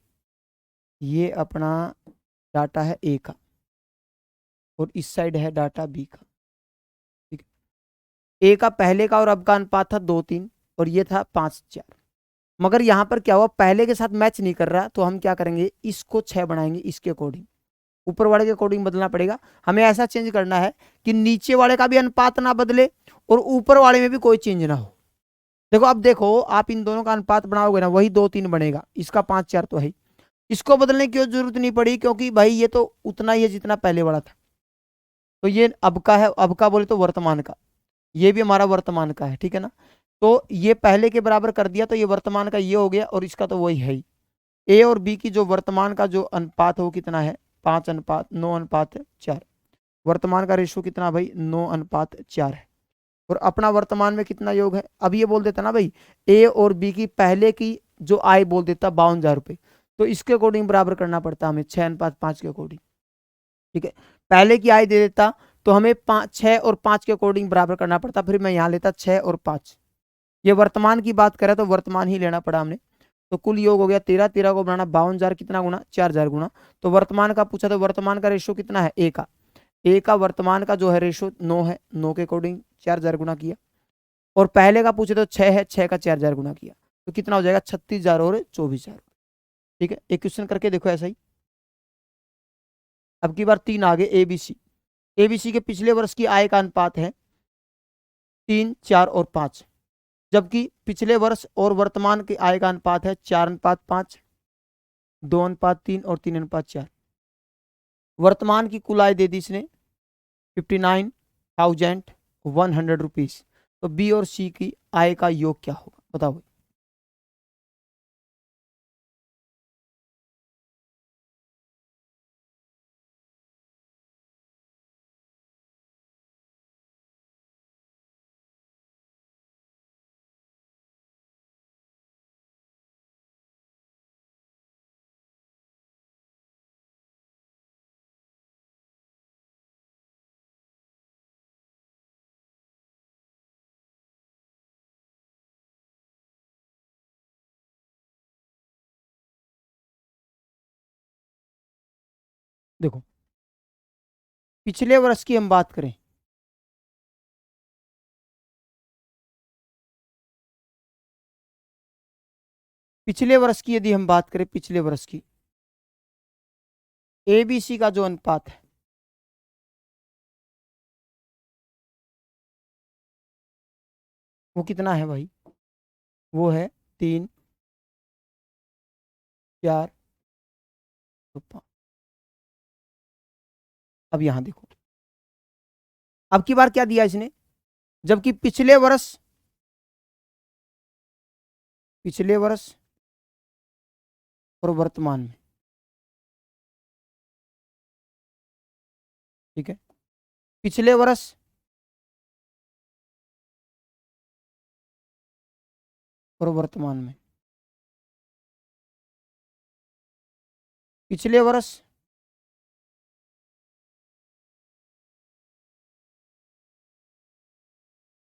[SPEAKER 1] ये अपना डाटा है ए का, और इस साइड है डाटा बी का। ठीक है, ए का पहले का और अब का अनुपात था 2:3, और ये था 5:4। मगर यहां पर क्या हुआ? पहले के साथ मैच नहीं कर रहा, तो हम क्या करेंगे? इसको 6 बनाएंगे, इसके अकॉर्डिंग, ऊपर वाले के अकॉर्डिंग बदलना पड़ेगा। हमें ऐसा चेंज करना है कि नीचे वाले का भी अनुपात ना बदले और ऊपर वाले में भी कोई चेंज ना हो। देखो, अब देखो, आप इन दोनों का अनुपात बनाओगे ना, वही 2:3 बनेगा, इसका 5:4 तो है। इसको बदलने की जरूरत नहीं पड़ी, क्योंकि भाई ये तो उतना ही है जितना पहले वाला था। तो ये अब का है, अब का बोले तो वर्तमान का, ये भी हमारा वर्तमान का है। ठीक है ना, तो ये पहले के बराबर कर दिया, तो ये वर्तमान का ये हो गया, और इसका तो वही है ही। ए और बी की जो वर्तमान का जो अनुपात है वो कितना है? 9:4। वर्तमान का रेशो कितना भाई? 9:4 है। और अपना वर्तमान में कितना योग है? अब ये बोल देता ना भाई, ए और बी की पहले की जो आय बोल देता 52,000 रुपये, तो इसके अकॉर्डिंग बराबर करना पड़ता हमें 6:5 के अकॉर्डिंग। ठीक है, पहले की आय दे देता तो हमें 6 और 5 के अकॉर्डिंग बराबर करना पड़ता, फिर मैं यहाँ लेता 6 और 5। ये वर्तमान की बात करें तो वर्तमान ही लेना पड़ा हमने। तो कुल योग हो गया 13, 13 को बनाना 52,000, कितना गुना? 4,000 गुना। तो वर्तमान का पूछा, तो वर्तमान का रेशो कितना है? ए का, ए का वर्तमान का जो है रेशो 9 है, 9 के अकॉर्डिंग 4,000 गुना किया। और पहले का पूछे तो 6 है, 6 का 4,000 गुना किया, तो कितना हो जाएगा? 36,000 और 24,000। ठीक है, एक क्वेश्चन करके देखो ऐसा ही। अब की बार 3 आगे एबीसी। एबीसी के पिछले वर्ष की आय का अनुपात है 3, 4 और 5, जबकि पिछले वर्ष और वर्तमान की आय का अनुपात है 4:5। 2:3 और 3:4। वर्तमान की कुल आय दे दी इसने 59,100 रुपीज। तो बी और सी की आय का योग क्या होगा बताओ। देखो पिछले वर्ष की हम बात करें, पिछले वर्ष की यदि हम बात करें, पिछले वर्ष की एबीसी का जो अनुपात है वो कितना है भाई, वो है 3, 4 तो 5। अब यहां देखो, अब की बार क्या दिया इसने, जबकि पिछले वर्ष, पिछले वर्ष और वर्तमान में, ठीक है, पिछले वर्ष और वर्तमान में, पिछले वर्ष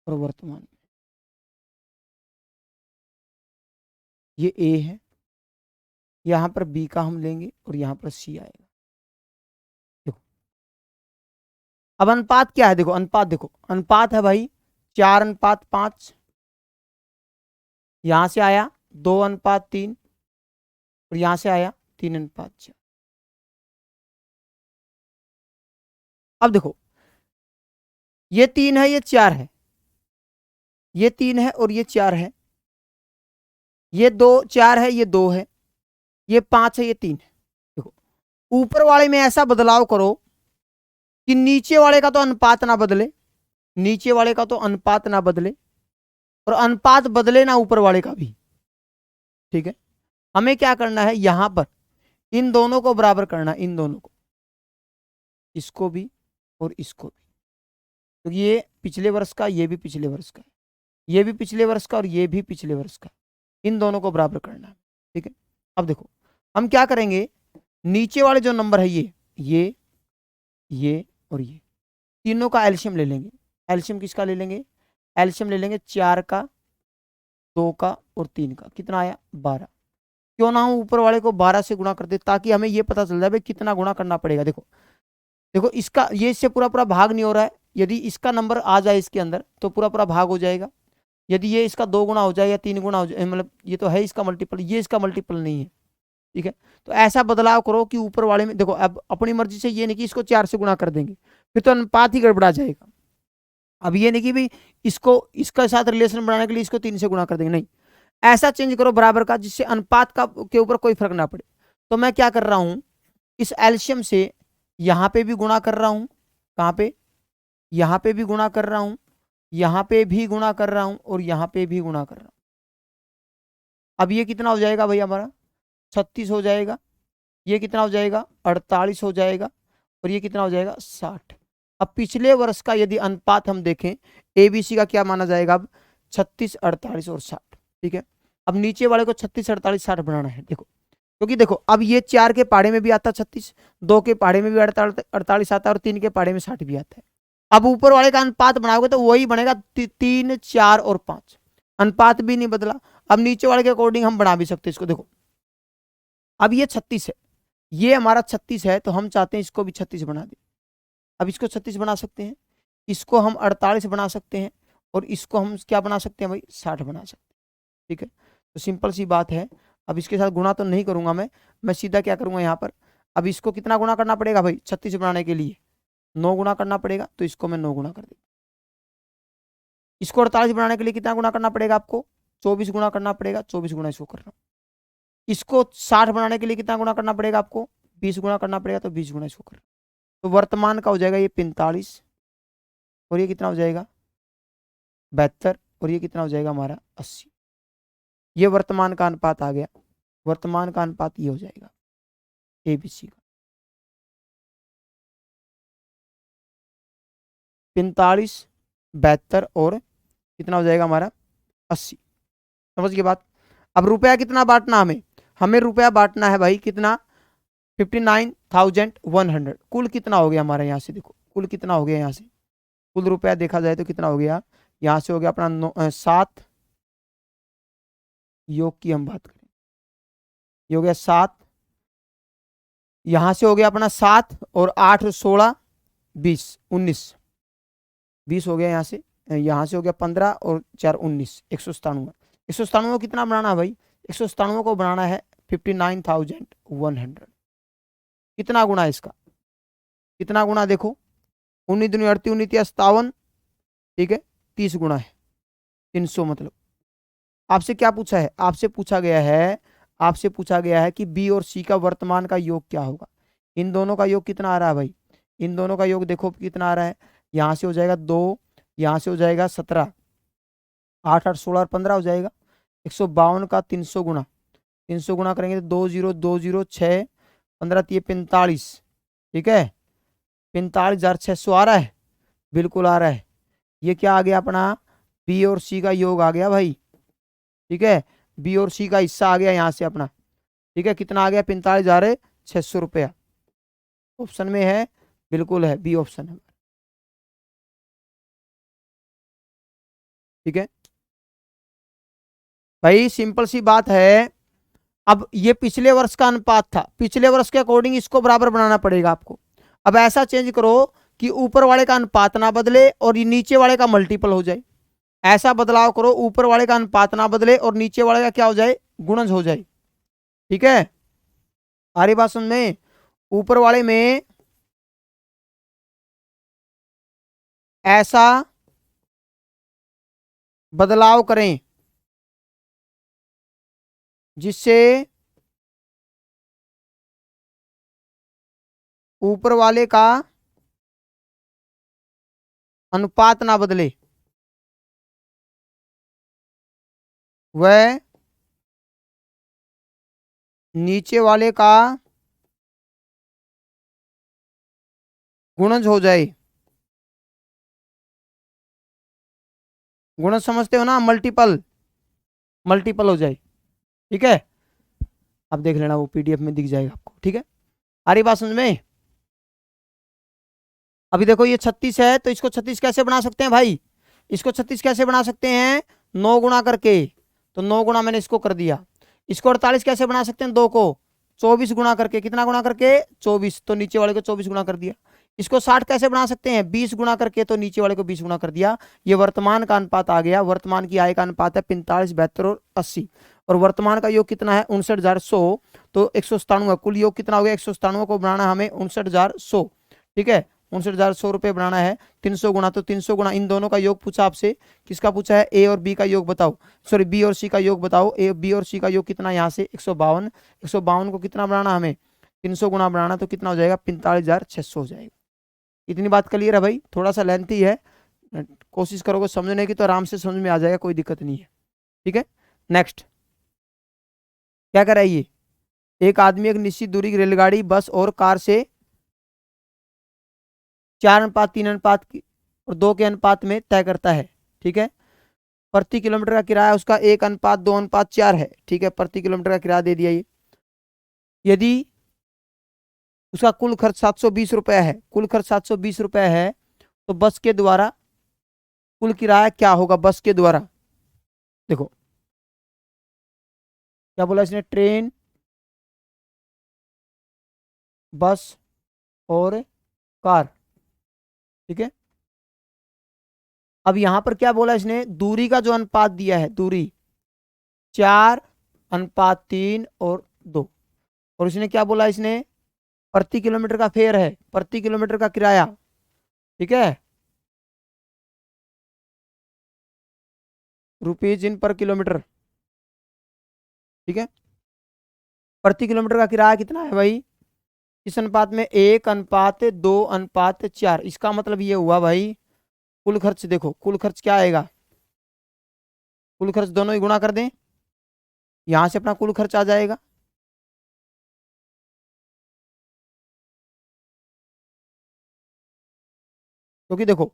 [SPEAKER 1] और वर्तमान में, ये ए है, यहां पर बी का हम लेंगे और यहां पर सी आएगा। देखो अब अनुपात क्या है, देखो अनुपात, देखो अनुपात है भाई 4:5, यहां से आया 2:3 और यहां से आया 3:4। अब देखो ये 3 है, ये 4 है, ये 3 है और ये 4 है, ये 2 4 है, ये 2 है, ये 5 है, ये 3 है। देखो ऊपर वाले में ऐसा बदलाव करो कि नीचे वाले का तो अनुपात ना बदले, नीचे वाले का तो अनुपात ना बदले और अनुपात बदले ना ऊपर वाले का भी। ठीक है, हमें क्या करना है, यहां पर इन दोनों को बराबर करना, इन दोनों को, इसको भी और इसको भी। तो ये पिछले वर्ष का, ये भी पिछले वर्ष का, ये भी पिछले वर्ष का और ये भी पिछले वर्ष का, इन दोनों को बराबर करना है। ठीक है, अब देखो हम क्या करेंगे, नीचे वाले जो नंबर है ये और ये तीनों का एलसीएम ले लेंगे। एलसीएम किसका ले लेंगे, एलसीएम ले लेंगे 4 का, 2 का और 3 का। कितना आया 12। क्यों ना हम ऊपर वाले को 12 से गुणा कर दे, ताकि हमें ये पता चल जाए भाई कितना गुणा करना पड़ेगा। देखो देखो इसका, ये इससे पूरा पूरा भाग नहीं हो रहा है, यदि इसका नंबर आ जाए इसके अंदर तो पूरा पूरा भाग हो जाएगा। यदि ये इसका 2 गुना हो जाए या 3 गुना हो जाए, मतलब ये तो है इसका मल्टीपल, ये इसका मल्टीपल नहीं है। ठीक है, तो ऐसा बदलाव करो कि ऊपर वाले में, देखो अब अपनी मर्जी से ये नहीं कि इसको 4 से गुणा कर देंगे, फिर तो अनुपात ही गड़बड़ा जाएगा। अब ये नहीं कि भाई इसको इसका साथ रिलेशन बनाने के लिए इसको 3 से गुणा कर देंगे, नहीं, ऐसा चेंज करो बराबर का, जिससे अनुपात का के ऊपर कोई फर्क ना पड़े। तो मैं क्या कर रहा हूं, इस एल्शियम से यहां पे भी गुणा कर रहा हूं, कहां पे, यहां पे भी गुणा कर रहा हूं, यहां पे भी गुणा कर रहा हूं और यहां पे भी गुणा कर रहा हूं। अब ये कितना हो जाएगा भाई हमारा, 36 हो जाएगा, ये कितना हो जाएगा 48 हो जाएगा और ये कितना हो जाएगा 60। अब पिछले वर्ष का यदि अनुपात हम देखें, एबीसी का क्या माना जाएगा अब, 36, 48 और 60। ठीक है, अब नीचे वाले को 36, 48, 60 बनाना है। देखो क्योंकि देखो अब ये 4 के पाड़े में भी आता 36, 2 के पाड़े में भी 48 आता है और 3 के पाड़े में 60 भी आता है। अब ऊपर वाले का अनुपात बनाओगे तो वही बनेगा 3, 4 और 5, अनुपात भी नहीं बदला। अब नीचे वाले के अकॉर्डिंग हम बना भी सकते हैं इसको। देखो अब ये 36 है, ये हमारा 36 है, तो हम चाहते हैं इसको भी 36 बना दें। अब इसको 36 बना सकते हैं, इसको हम 48 बना सकते हैं और इसको हम क्या बना सकते हैं भाई 60 बना सकते हैं। ठीक है, तो सिंपल सी बात है। अब इसके साथ गुणा तो नहीं करूंगा मैं सीधा क्या करूंगा यहाँ पर, अब इसको कितना गुणा करना पड़ेगा भाई 36 बनाने के लिए, 9 गुणा करना पड़ेगा, तो इसको मैं 9 गुणा कर दूँ। इसको 48 बनाने के लिए कितना गुणा करना पड़ेगा आपको, 24 गुणा करना पड़ेगा, 24 गुणा इसको करना। इसको 60 बनाने के लिए कितना गुना करना पड़ेगा आपको? 20 गुना करना पड़ेगा, तो 20 गुना इसको कर, तो वर्तमान का हो जाएगा ये 45, और ये कितना हो जाएगा 72, और ये कितना हो जाएगा हमारा 80। ये वर्तमान का अनुपात आ गया, वर्तमान का अनुपात ये हो जाएगा एबीसी का 45, 72 और कितना हो जाएगा हमारा 80। समझ गए बात? अब रुपया कितना बांटना हमें? हमें रुपया बांटना है भाई कितना? 59,100। कुल कितना हो गया हमारा? यहाँ से देखो कुल कितना हो गया, यहाँ से कुल रुपया देखा जाए तो कितना हो गया? यहाँ से हो गया अपना 7, योग की हम बात करें, ये हो गया 7, यहाँ से हो गया अपना 7 और 8 और 16 20 19, 20 हो गया यहाँ से हो गया 15 और 4 19, 197। 197 को कितना बनाना है भाई? 197 को बनाना है 59,100। कितना गुना है इसका? कितना गुना देखो, 19 दूनी 38, 19 57, ठीक है 30 गुना है 300। मतलब आपसे क्या पूछा है? आपसे पूछा गया है कि बी और सी का वर्तमान का योग क्या होगा। इन दोनों का योग कितना आ रहा है भाई? इन दोनों का योग देखो कितना आ रहा है। यहाँ से हो जाएगा 2, यहाँ से हो जाएगा 17, 8 8 16 और 15 हो जाएगा 152 का 300 गुना, 300 गुना करेंगे तो 2020 15 45, ठीक है 45,600 आ रहा है, बिल्कुल आ रहा है। ये क्या आ गया अपना? बी और सी का योग आ गया भाई, ठीक है बी और सी का हिस्सा आ गया यहाँ से अपना, ठीक है कितना आ गया? 45,600 रुपया। ऑप्शन में है, बिल्कुल है, बी ऑप्शन है, ठीक है भाई। सिंपल सी बात है। अब ये पिछले वर्ष का अनुपात था, पिछले वर्ष के अकॉर्डिंग इसको बराबर बनाना पड़ेगा आपको। अब ऐसा चेंज करो कि ऊपर वाले का अनुपात ना बदले और ये नीचे वाले का मल्टीपल हो जाए। ऐसा बदलाव करो, ऊपर वाले का अनुपात ना बदले और नीचे वाले का क्या हो जाए? गुणज हो जाए, ठीक है। आ रही बात समझ में? ऊपर वाले में ऐसा बदलाव करें जिससे ऊपर वाले का अनुपात ना बदले, वह नीचे वाले का गुणज हो जाए। गुणज समझते हो ना? मल्टीपल, मल्टीपल हो जाए, ठीक है। अब देख लेना, वो पीडीएफ में दिख जाएगा आपको, ठीक है। आ रही बात समझ में? अभी देखो ये 36 है, तो इसको 36 कैसे बना सकते हैं भाई? इसको 36 कैसे बना सकते हैं? 9 गुना करके, तो 9 गुना मैंने इसको कर दिया। इसको 48 कैसे बना सकते हैं? 2 को 24 गुना करके, कितना गुना करके? 24, तो नीचे वाले को 24 गुना कर दिया। इसको 60 कैसे बना सकते हैं? 20 गुना करके, तो नीचे वाले को 20 गुना कर दिया। ये वर्तमान का अनुपात आ गया। वर्तमान की आय का अनुपात है 45, 72 और 80, और वर्तमान का योग कितना है? 59,100। तो 197 कुल योग कितना हो गया? 197 को बनाना हमें 59,100, ठीक है 59,100 रुपये बनाना है। 300 गुना, तो 300 गुना इन दोनों का योग पूछा आपसे। किसका पूछा है? ए और बी का योग बताओ, सॉरी बी और सी का योग बताओ। ए बी और सी का योग कितना? यहाँ से 152, 152 को कितना बनाना हमें? 300 गुना बनाना, तो कितना हो जाएगा? 45,600 हो जाएगा। इतनी बात क्लियर है भाई? थोड़ा सा लेंथी है, कोशिश करोगे समझने की तो आराम से समझ में आ जाएगा, कोई दिक्कत नहीं है, ठीक है। नेक्स्ट क्या कर रहा है ये? एक आदमी एक निश्चित दूरी की रेलगाड़ी, बस और कार से 4:3 और 2 के अनुपात में तय करता है, ठीक है। प्रति किलोमीटर का किराया उसका 1:2:4 है, ठीक है। प्रति किलोमीटर का किराया दे दिया ये। यदि उसका कुल खर्च 720 रुपया है, कुल खर्च 720 रुपया है, तो बस के द्वारा कुल किराया क्या होगा? बस के द्वारा देखो क्या बोला इसने? ट्रेन, बस और कार, ठीक है। अब यहां पर क्या बोला इसने? दूरी का जो अनुपात दिया है, दूरी 4:3 और 2, और इसने क्या बोला? इसने प्रति किलोमीटर का फेयर है, प्रति किलोमीटर का किराया, ठीक है रुपीज इन पर किलोमीटर, ठीक है। प्रति किलोमीटर का किराया कितना है भाई, किस अनुपात में, 1:2:4। इसका मतलब ये हुआ भाई कुल खर्च, देखो कुल खर्च क्या आएगा, कुल खर्च दोनों ही गुणा कर दें, यहां से अपना कुल खर्च आ जाएगा। क्योंकि देखो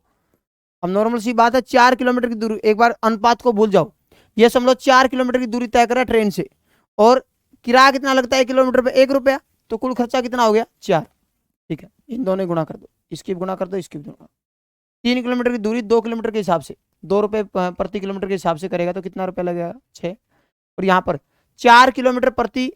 [SPEAKER 1] अब नॉर्मल सी बात है, 4 किलोमीटर की दूरी, एक बार अनुपात को भूल जाओ, ये समझ लो 4 किलोमीटर की दूरी तय करा ट्रेन से, और किराया कितना लगता है किलोमीटर पे, 1 रुपया, तो कुल खर्चा कितना हो गया 4। ठीक है, इन दोनों गुणा कर दो, इसकी भी गुणा कर दो, इसकी भी गुणा। 3 किलोमीटर की दूरी 2 किलोमीटर के हिसाब से, 2 रुपये प्रति किलोमीटर के हिसाब से करेगा तो कितना रुपया लगेगा, 6। और यहाँ पर 4 किलोमीटर प्रति,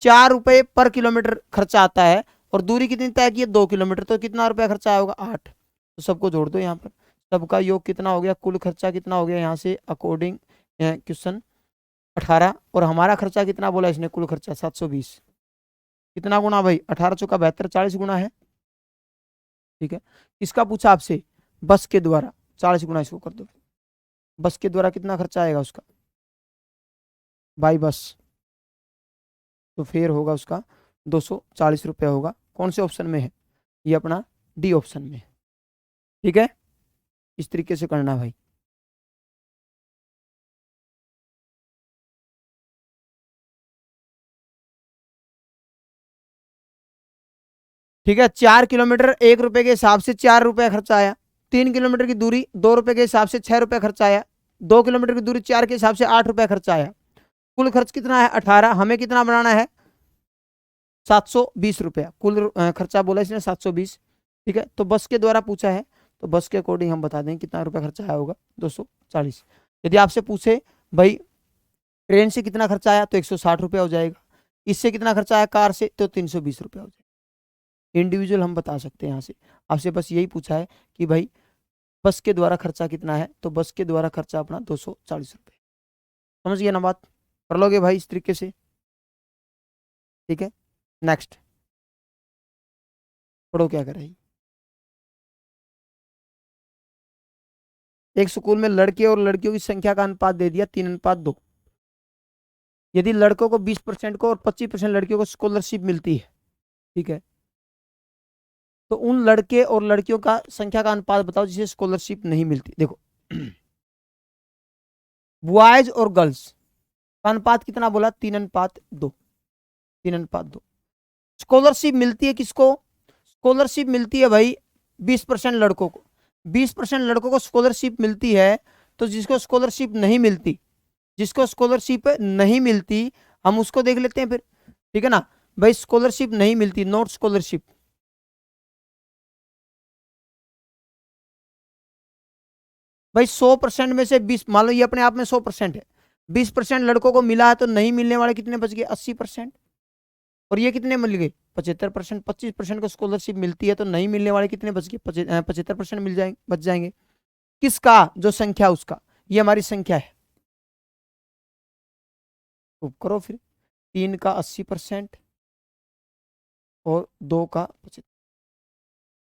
[SPEAKER 1] 4 रुपये पर किलोमीटर खर्चा आता है, और दूरी कितनी तय की है, 2 किलोमीटर, तो कितना रुपया खर्चा होगा, 8। तो सबको जोड़ दो यहाँ पर, सबका योग कितना हो गया, कुल खर्चा कितना हो गया यहाँ से अकॉर्डिंग क्वेश्चन 18, और हमारा खर्चा कितना बोला इसने, कुल खर्चा 720। कितना गुना भाई, 18×4 = 72, 40 गुना है। ठीक है, किसका पूछा आपसे, बस के द्वारा, 40 गुना इसको कर दो, बस के द्वारा कितना खर्चा आएगा उसका बाई बस, तो फिर होगा उसका 240 रुपया होगा। कौन से ऑप्शन में है, ये अपना डी ऑप्शन में है। ठीक है, इस तरीके से करना भाई। ठीक है, 4 किलोमीटर 1 रुपए के हिसाब से 4 रुपया खर्चा आया, 3 किलोमीटर की दूरी 2 रुपए के हिसाब से 6 रुपया खर्चा आया, 2 किलोमीटर की दूरी 4 के हिसाब से 8 रुपया खर्चा आया। कुल खर्च कितना है 18, हमें कितना बनाना है 720 रुपया, कुल खर्चा बोला इसने 720। ठीक है, तो बस के द्वारा पूछा है, तो बस के अकॉर्डिंग हम बता दें कितना रुपया खर्चा आया होगा, 240। यदि आपसे पूछे भाई ट्रेन से कितना खर्चा आया, तो 160 रुपया हो जाएगा, इससे कितना खर्चा आया कार से, तो 320 रुपया हो जाएगा। इंडिविजुअल हम बता सकते हैं यहाँ से, आपसे बस यही पूछा है कि भाई बस के द्वारा खर्चा कितना है, तो बस के द्वारा खर्चा अपना 240 रुपये। समझ गया ना बात, कर लोगे भाई इस तरीके से। ठीक है, नेक्स्ट पढ़ो क्या कर रही। एक स्कूल में लड़के और लड़कियों की संख्या का अनुपात दे दिया 3:2। यदि लड़कों को 20% को और 25% लड़कियों को स्कॉलरशिप मिलती है, ठीक है, तो उन लड़के और लड़कियों का संख्या का अनुपात बताओ जिसे स्कॉलरशिप नहीं मिलती। देखो बॉयज और गर्ल्स का अनुपात कितना बोला, 3:2, 3:2। स्कॉलरशिप मिलती है किसको, स्कॉलरशिप मिलती है भाई 20% लड़कों को, 20% लड़कों को स्कॉलरशिप मिलती है। तो जिसको स्कॉलरशिप नहीं मिलती, जिसको स्कॉलरशिप नहीं मिलती, हम उसको देख लेते हैं फिर। ठीक है ना भाई, स्कॉलरशिप नहीं मिलती, नॉट स्कॉलरशिप, भाई 100% में से 20, मान लो ये अपने आप में 100% है, 20% लड़कों को मिला है, तो नहीं मिलने वाले कितने बच गए, 80%। और ये कितने मिल गए 75%, 25% को स्कॉलरशिप मिलती है, तो नहीं मिलने वाले कितने बच गए 75% मिल जाएंगे, बच जाएंगे। किसका, जो संख्या उसका, ये हमारी संख्या है। तो करो फिर, 3 का 80% और 2 का 75,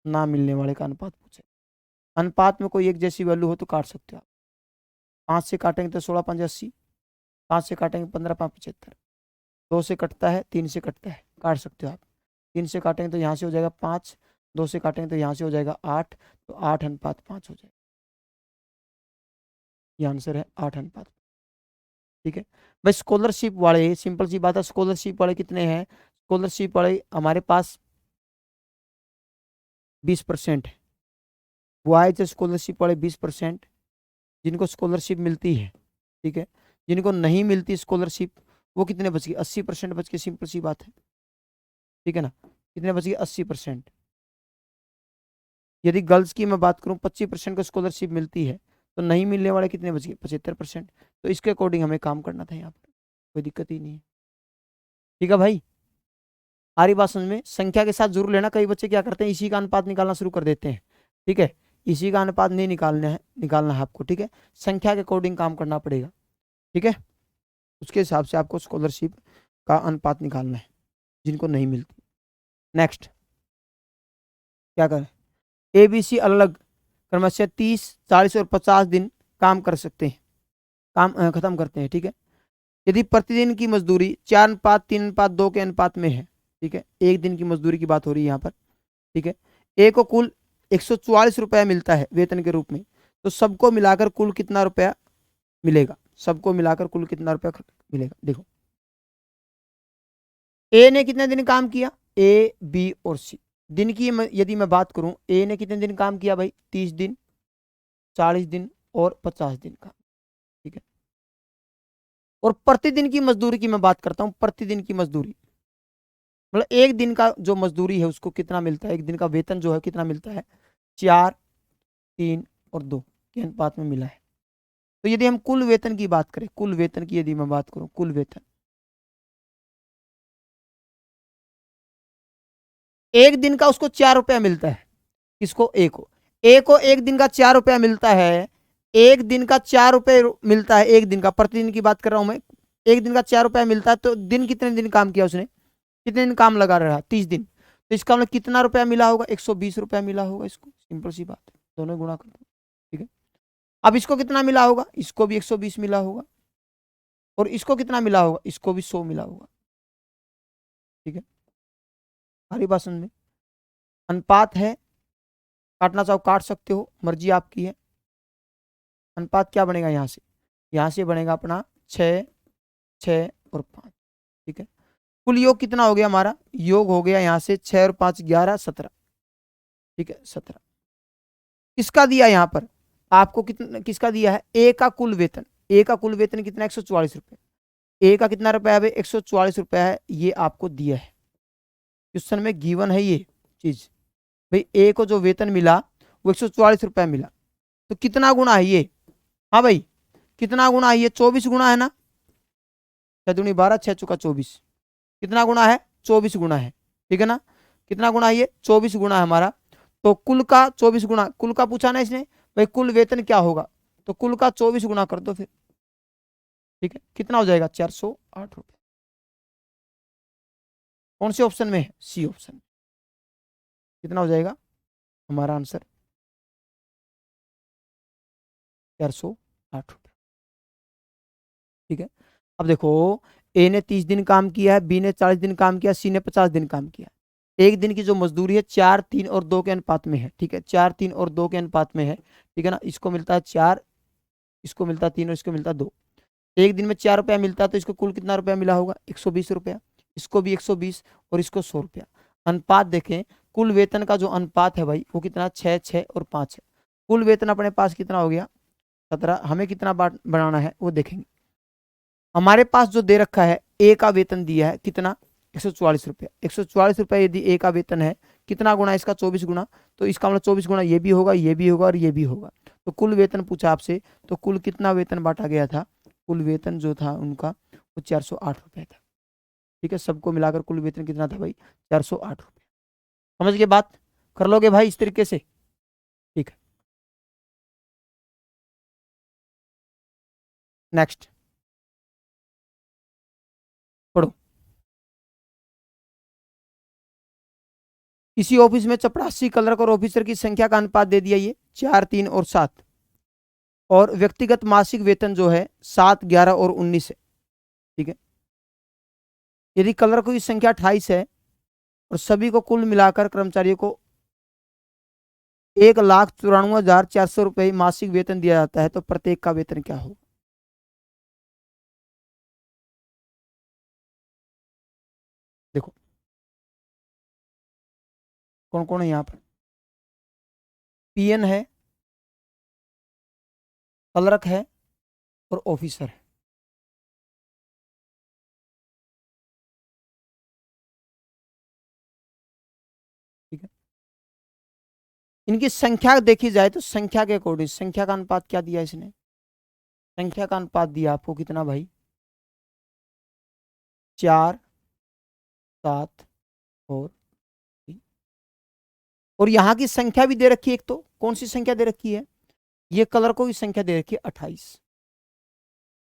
[SPEAKER 1] ना मिलने वाले का अनुपात पूछे। अनुपात में कोई एक जैसी वैल्यू हो तो काट सकते हो आप। 5 से काटेंगे तो 16×5 = 80, 5 से काटेंगे 15×5 = 75, 2 से कटता है, 3 से कटता है, काट सकते हो आप। 3 से काटेंगे तो यहाँ से हो जाएगा 5, 2 से काटेंगे तो यहाँ से हो जाएगा 8, तो 8:5 हो जाएगा। ये आंसर है 8:5। ठीक है भाई, स्कॉलरशिप वाले, सिंपल सी बात है, स्कॉलरशिप वाले कितने हैं, स्कॉलरशिप वाले हमारे पास 20% है, बॉयज स्कॉलरशिप वाले 20% जिनको स्कॉलरशिप मिलती है। ठीक है, जिनको नहीं मिलती स्कॉलरशिप वो कितने बच गए, 80% बच गए, सिंपल सी बात है। ठीक है ना, कितने बच गए 80%। यदि गर्ल्स की मैं बात करूं 25% को स्कॉलरशिप मिलती है, तो नहीं मिलने वाले कितने बच गए 75%। तो इसके अकॉर्डिंग हमें काम करना था यहाँ पर, कोई दिक्कत ही नहीं है। ठीक है भाई, आ रही बात समझ में, संख्या के साथ जरूर लेना, कई बच्चे क्या करते हैं इसी का अनुपात निकालना शुरू कर देते हैं। ठीक है, इसी का अनुपात नहीं निकालना है आपको। ठीक है, संख्या के अकॉर्डिंग काम करना पड़ेगा। ठीक है, उसके हिसाब से आपको स्कॉलरशिप का अनुपात निकालना है जिनको नहीं मिलती। नेक्स्ट क्या करें, ABC अलग क्रमशः 30, 40 और 50 दिन काम कर सकते हैं, काम खत्म करते हैं। ठीक है, यदि प्रतिदिन की मजदूरी 4:3:2 के अनुपात में है, ठीक है, एक दिन की मजदूरी की बात हो रही है यहाँ पर, ठीक है, ए को कुल 144 रुपया मिलता है वेतन के रूप में, तो सबको मिलाकर कुल कितना रुपया मिलेगा, सबको मिलाकर कुल कितना रुपया मिलेगा। देखो ए ने कितने दिन काम किया, ए बी और सी, दिन की यदि मैं बात करूं, ए ने कितने दिन काम किया भाई, 30 दिन, 40 दिन और 50 दिन का, ठीक है। और प्रतिदिन की मजदूरी की मैं बात करता हूं, प्रतिदिन की मजदूरी मतलब एक दिन का जो मजदूरी है उसको कितना मिलता है, एक दिन का वेतन जो है कितना मिलता है, 4, 3 और 2 के अनुपात में मिला है। तो यदि हम कुल वेतन की बात करें, कुल वेतन की यदि मैं बात करूं, कुल वेतन एक दिन का उसको 4 रुपया मिलता है, किसको, ए को, ए को एक दिन का 4 रुपया मिलता है, एक दिन का 4 रुपये मिलता है, एक दिन का, प्रतिदिन की बात कर रहा हूं मैं, एक दिन का 4 रुपया मिलता है, तो दिन कितने दिन काम किया उसने, कितने दिन काम लगा रहा, 30 दिन, तो इसका मतलब कितना रुपया मिला होगा, 120 रुपया मिला होगा इसको, सिंपल सी बात है, दोनों गुणा कर दो, ठीक है। अब इसको कितना मिला होगा, इसको भी 120 मिला होगा, और इसको कितना मिला होगा, इसको भी 100 मिला होगा, ठीक है। हमारी बात समझ में, अनुपात है, काटना चाहो काट सकते हो, मर्जी आपकी है। अनुपात क्या बनेगा यहाँ से बनेगा अपना 6, 6 और 5, ठीक है। कुल योग कितना हो गया हमारा, योग हो गया यहाँ से 6 और 5 11 17, ठीक है, 17। किसका दिया यहाँ पर आपको, कितना किसका दिया है, ए का कुल वेतन, ए का कुल वेतन कितना 144 रुपये, ए का कितना रुपया है, 144 रुपया है, ये आपको दिया है क्वेश्चन में, गिवन है ये चीज भाई, ए को जो वेतन मिला वो 144 रुपया मिला, तो कितना गुना है ये, हाँ भाई कितना गुना है ये, 24 गुना है ना, 6 दूनी 12, 6 चौका 24, कितना गुना है, 24 गुना है, ठीक है ना, कितना गुना है ये, 24 गुना है हमारा। तो कुल का 24 गुना, कुल का पूछा ना इसने भाई, कुल वेतन क्या होगा, तो कुल का 24 गुना कर दो फिर, ठीक है, कितना हो जाएगा, 408 रुपये। कौन से ऑप्शन में है, सी ऑप्शन, कितना हो जाएगा हमारा आंसर, 408 रुपये, ठीक है। अब देखो ए ने 30 दिन काम किया है, बी ने 40 दिन काम किया, सी ने 50 दिन काम किया, एक दिन की जो मजदूरी है 4, 3 और 2 के अनुपात में है, ठीक है, 4, 3 और 2 के अनुपात में है, ठीक है ना, इसको मिलता है 4, इसको मिलता है 3 और इसको मिलता है 2, एक दिन में 4 रुपया मिलता है, तो इसको कुल कितना रुपया मिला होगा, 120 रुपया, इसको भी 120 और इसको 100 रुपया। अनुपात देखें, कुल वेतन का जो अनुपात है भाई वो कितना, 6, 6 और 5 है, कुल वेतन अपने पास कितना हो गया 17, हमें कितना बनाना है वो देखेंगे। हमारे पास जो दे रखा है, ए का वेतन दिया है कितना, 144 रुपया, 144 रुपया यदि ए का वेतन है, कितना गुना इसका, 24 गुना, तो इसका मतलब 24 गुना ये भी होगा, ये भी होगा और ये भी होगा, तो कुल वेतन पूछा आपसे, तो कुल कितना वेतन बांटा गया था, कुल वेतन जो था उनका वो 408 रुपया था, ठीक है, सबको मिलाकर कुल वेतन कितना था भाई, 408 रुपया। समझ के बात, कर लोगे भाई इस तरीके से, ठीक है। नेक्स्ट पढ़ो, किसी ऑफिस में चपरासी क्लर्क और ऑफिसर की संख्या का अनुपात दे दिया ये 4, 3 और 7, और व्यक्तिगत मासिक वेतन जो है 7, 11 और 19 है, ठीक है। यदि क्लर्कों की संख्या 28 है और सभी को कुल मिलाकर कर्मचारियों को 1,94,400 रुपये मासिक वेतन दिया जाता है, तो प्रत्येक का वेतन क्या होगा, देखो कौन कौन है यहाँ पर, पीएन है, क्लर्क है और ऑफिसर है, ठीक है। इनकी संख्या देखी जाए तो संख्या के अकॉर्डिंग, संख्या का अनुपात क्या दिया इसने, संख्या का अनुपात दिया आपको कितना भाई, 4, 7 और 3, और यहाँ की संख्या भी दे रखी है, एक तो कौन सी संख्या दे रखी है, ये क्लर्कों की संख्या दे रखी है 28,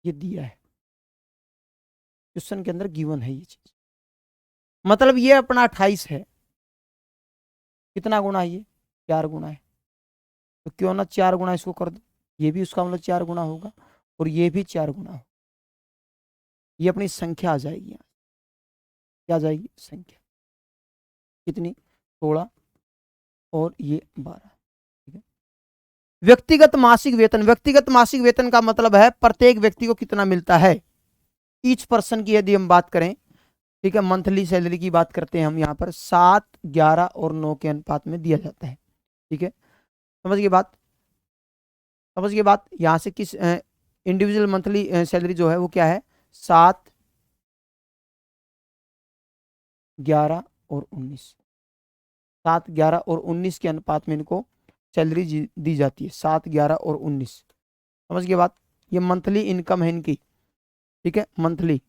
[SPEAKER 1] ये दिया है क्वेश्चन के अंदर, गिवन है ये चीज, मतलब ये अपना 28 है, कितना गुना है ये, 4 गुना है, तो क्यों ना 4 गुना इसको कर दो, ये भी उसका मतलब 4 गुना होगा और ये भी 4 गुना होगा, ये अपनी संख्या आ जाएगी यहाँ, क्या आ जाएगी संख्या, कितनी 16 और ये 12। ठीक है। व्यक्तिगत मासिक वेतन, व्यक्तिगत मासिक वेतन का मतलब है प्रत्येक व्यक्ति को कितना मिलता है, ईच पर्सन की यदि हम बात करें, ठीक है, मंथली सैलरी की बात करते हैं हम यहाँ पर 7, 11 और 9 के अनुपात में दिया जाता है। ठीक है, समझ गए बात, समझ गए बात। यहाँ से किस इंडिविजुअल मंथली सैलरी जो है वो क्या है, 7, 11 और 19, 7, 11 और 19 के अनुपात में इनको सैलरी दी जाती है, 7, 11 और 19। समझ गए बात, ये मंथली इनकम है इनकी। ठीक है, मंथली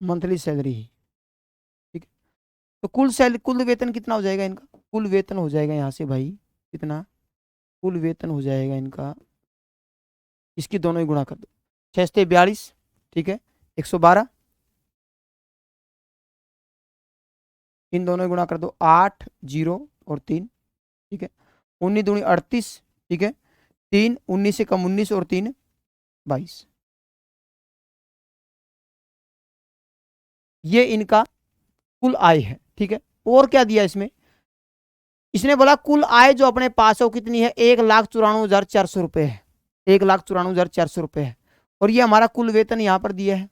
[SPEAKER 1] मंथली सैलरी है। ठीक है, तो कुल वेतन कितना हो जाएगा इनका, कुल वेतन हो जाएगा यहाँ से भाई कितना, कुल वेतन हो जाएगा इनका, इसकी दोनों ही गुणा कर दो, 6 से 42, ठीक है, 112, इन दोनों ही गुणा कर दो, 8, 0 और 3। ठीक है, 19 दूनी 38, ठीक है, 3, 19 से कम 19 और 3 22। ये इनका कुल आय है। ठीक है, और क्या दिया इसमें, इसने बोला कुल आय जो अपने पास है वो कितनी है, 1,94,400 रुपए है, 1,94,400 रुपए है, और ये हमारा कुल वेतन यहाँ पर दिया है।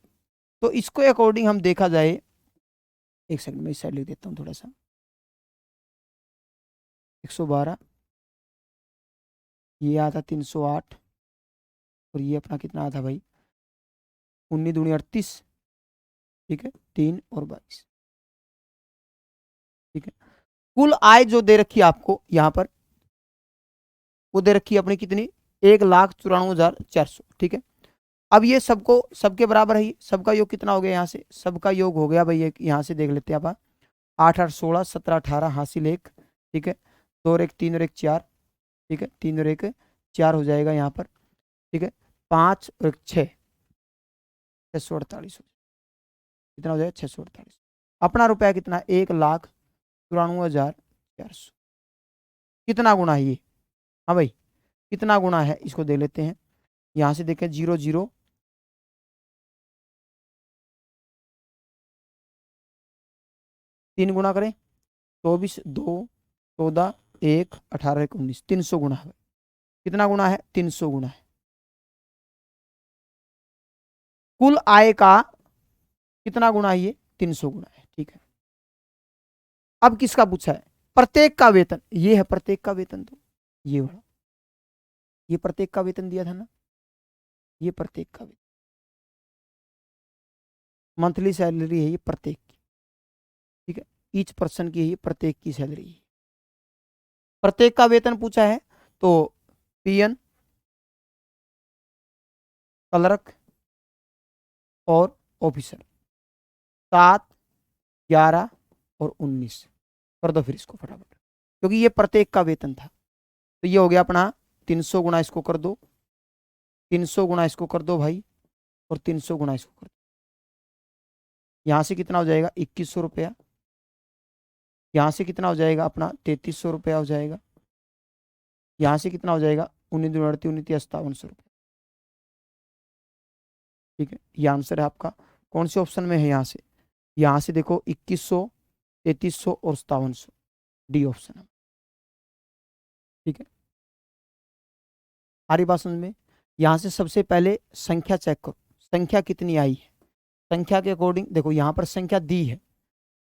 [SPEAKER 1] तो इसको अकॉर्डिंग हम देखा जाए, एक सेकंड में इस साइड लिख देता हूँ थोड़ा सा, 112, ये आता 308, और ये अपना कितना आता भाई 19 दूनी 38, ठीक है, 3 और 22। ठीक है, कुल आय जो दे रखी है आपको यहाँ पर, वो दे रखी है अपनी कितनी, 1,94,400। ठीक है, अब ये सबको सबके बराबर है, सबका योग कितना हो गया, यहाँ से सबका योग हो गया भाई, यहाँ से देख लेते हैं आप, 8, 8, 16, 17, 18 हासिल 1, ठीक है, 2 और 1 3 और 1 4, ठीक है, 3 और 1 4 हो जाएगा यहाँ पर। ठीक है, 5 और 1 6, 648 कितना हो जाएगा, 648। अपना रुपया कितना, 1,94,400, कितना गुना है ये, हाँ भाई कितना गुना है, इसको दे लेते हैं, यहाँ से देखें 0 0, तीन गुना करें, 24, 2, 14, 1, 18, 1, 19, 300 गुना है। कितना गुना है, 300 गुना है। कुल आय का कितना गुना है ये, 300 गुना है। ठीक है, अब किसका पूछा है, प्रत्येक का वेतन, ये है प्रत्येक का वेतन, तो ये वाला, ये प्रत्येक का वेतन दिया था ना, ये प्रत्येक का वेतन, मंथली सैलरी है ये प्रत्येक की। ठीक है, ईच पर्सन की है ये, प्रत्येक की सैलरी है, प्रत्येक का वेतन पूछा है, तो पीएन, क्लर्क और ऑफिसर, 7, 11 और 19 कर दो फिर इसको फटाफट, क्योंकि ये प्रत्येक का वेतन था। तो ये हो गया अपना 300 गुना इसको कर दो, 300 गुना इसको कर दो भाई, और 300 गुना इसको कर दो, यहाँ से कितना हो जाएगा 2100 रुपया, यहाँ से कितना हो जाएगा अपना 3300 रुपया हो जाएगा, यहाँ से कितना हो जाएगा 19 19 5700 रुपया। ठीक है, ये आंसर है आपका, कौन से ऑप्शन में है, यहाँ से देखो 2100, 3300 और 5700, डी ऑप्शन है। ठीक है, सारी बात समझ में। यहाँ से सबसे पहले संख्या चेक करो, संख्या कितनी आई है, संख्या के अकॉर्डिंग देखो, यहाँ पर संख्या दी है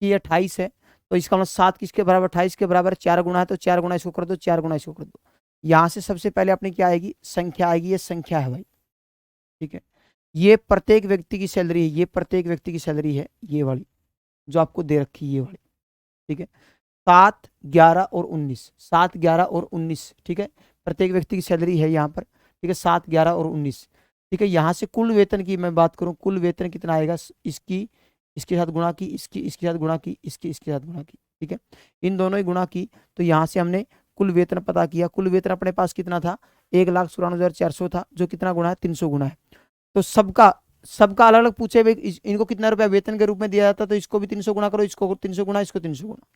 [SPEAKER 1] कि 28 है, तो इसका मतलब 7 किसके बराबर, 28 के बराबर, 4 गुना है, तो 4 गुना इसको कर दो, 4 गुना इसको कर दो। यहाँ से सबसे पहले अपनी क्या आएगी, संख्या आएगी, ये संख्या है भाई। ठीक है, ये प्रत्येक व्यक्ति की सैलरी है, ये प्रत्येक व्यक्ति की सैलरी है, ये वाली जो आपको दे रखी है, ये वाली। ठीक है, 7, 11 और 19, 7, 11 और 19, ठीक है, प्रत्येक व्यक्ति की सैलरी है यहाँ पर। ठीक है, 7, 11 और 19। ठीक है, यहाँ से कुल वेतन की मैं बात करूँ, कुल वेतन कितना आएगा, इसकी इसके साथ गुणा की, इसकी इसके साथ गुणा की, इसकी इसके साथ गुणा की। ठीक है, इन दोनों ही गुणा की, तो यहाँ से हमने कुल वेतन पता किया, कुल वेतन अपने पास कितना था, 1,94,400 था, जो कितना गुणा है, 300 गुणा है। तो सबका सबका अलग अलग पूछे हुए, इनको कितना रुपया वेतन के रूप में दिया जाता, तो इसको भी 300 गुणा करो, इसको 300 गुणा, इसको 300 गुणा।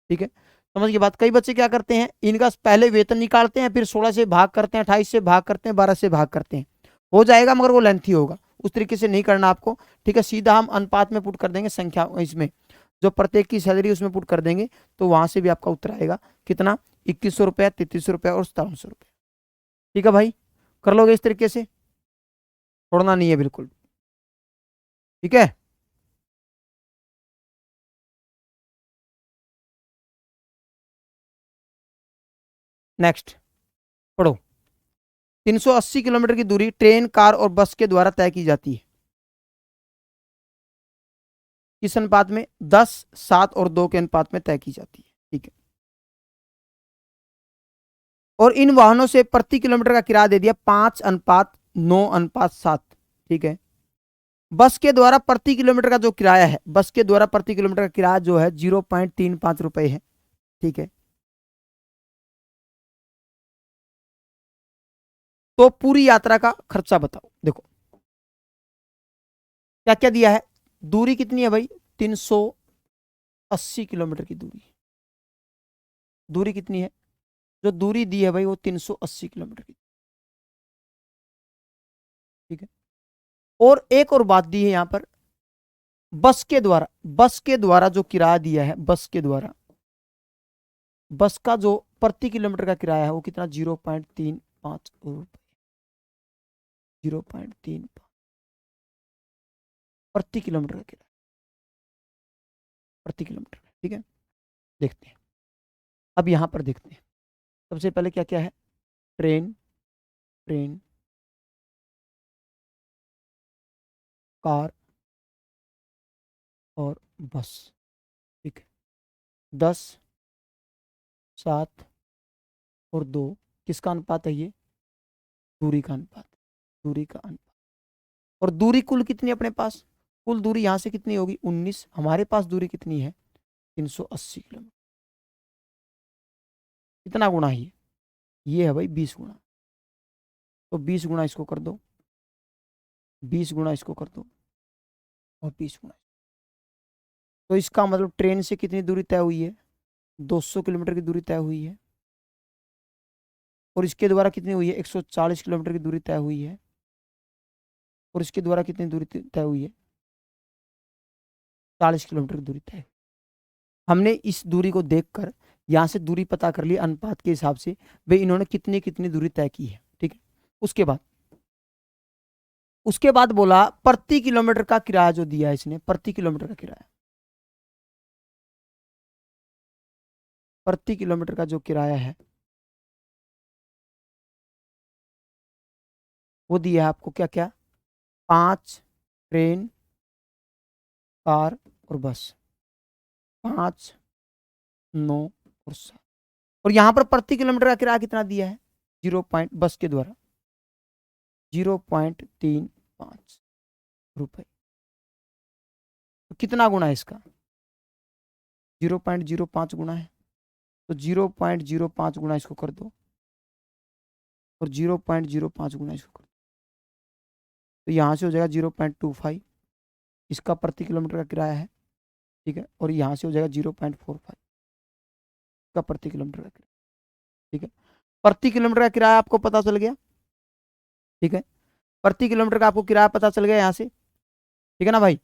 [SPEAKER 1] ठीक है, समझ गए बात। कई बच्चे क्या करते हैं, इनका पहले वेतन निकालते हैं, फिर 16 से भाग करते हैं, 28 से भाग करते हैं, 12 से भाग करते हैं। हो जाएगा मगर वो लेंथी होगा, उस तरीके से नहीं करना आपको। ठीक है, सीधा हम अनुपात में पुट कर देंगे, संख्या इसमें जो प्रत्येक की सैलरी उसमें पुट कर देंगे, तो वहां से भी आपका उत्तर आएगा कितना, 2100 रुपया, 3300 रुपया और 5700 रुपया। ठीक है भाई, कर लोगे इस तरीके से, छोड़ना नहीं है बिल्कुल। ठीक है, नेक्स्ट पढ़ो। 380 किलोमीटर की दूरी ट्रेन, कार और बस के द्वारा तय की जाती है, किस अनुपात में, 10, 7 और 2 के अनुपात में तय की जाती है। ठीक है, और इन वाहनों से प्रति किलोमीटर का किराया दे दिया 5:9:7। ठीक है, बस के द्वारा प्रति किलोमीटर का जो किराया है, बस के द्वारा प्रति किलोमीटर का किराया जो है 0.35 रुपए है। ठीक है, तो पूरी यात्रा का खर्चा बताओ। देखो क्या क्या दिया है, दूरी कितनी है भाई, 380 किलोमीटर की दूरी, दूरी कितनी है, जो दूरी दी है भाई वो 380 किलोमीटर की। ठीक है, और एक और बात दी है यहां पर, बस के द्वारा, बस के द्वारा जो किराया दिया है, बस के द्वारा, बस का जो प्रति किलोमीटर का किराया है वो कितना, 0.35 रुपए, 0.35 प्रति किलोमीटर का किराया, प्रति किलोमीटर। ठीक है, देखते हैं, अब यहां पर देखते हैं, सबसे पहले क्या क्या है, ट्रेन, ट्रेन, कार और बस। ठीक है, 10, 7 और 2, किसका अनुपात है ये, दूरी का अनुपात, दूरी का अनुपात। और दूरी कुल कितनी है अपने पास, कुल दूरी यहां से कितनी होगी 19, हमारे पास दूरी कितनी है 380 किलोमीटर। कितना गुना है ये है भाई 20 गुना, तो 20 गुना इसको कर दो, 20 गुना इसको कर दो और 20 गुना। तो इसका मतलब ट्रेन से कितनी दूरी तय हुई है, 200 किलोमीटर की दूरी तय हुई है, और इसके द्वारा कितनी हुई है, 140 किलोमीटर की दूरी तय हुई है, और इसके द्वारा कितनी दूरी तय हुई है, 40 किलोमीटर की दूरी तय। हमने इस दूरी को देखकर यहां से दूरी पता कर ली अनुपात के हिसाब से, वे इन्होंने कितनी कितनी दूरी तय की है। ठीक है, उसके बाद, उसके बाद बोला प्रति किलोमीटर का किराया जो दिया है इसने, प्रति किलोमीटर का किराया, प्रति किलोमीटर का जो किराया है वो दिया है आपको, क्या क्या, 5 ट्रेन, कार और बस, 5, 9 और 7, और यहां पर प्रति किलोमीटर का किराया कितना दिया है, 0 बस के द्वारा 0.35 रुपए। तो कितना गुना है इसका, 0.05 गुना है, तो 0.05 गुना इसको कर दो, और 0.05 गुना इसको कर दो, तो यहाँ से हो जाएगा 0.25, इसका प्रति किलोमीटर का किराया है। ठीक है, और यहाँ से हो जाएगा 0.45 का प्रति किलोमीटर का किराया। ठीक है, प्रति किलोमीटर का किराया आपको पता चल गया। ठीक है, प्रति किलोमीटर का आपको किराया पता चल गया यहाँ से। ठीक है ना भाई,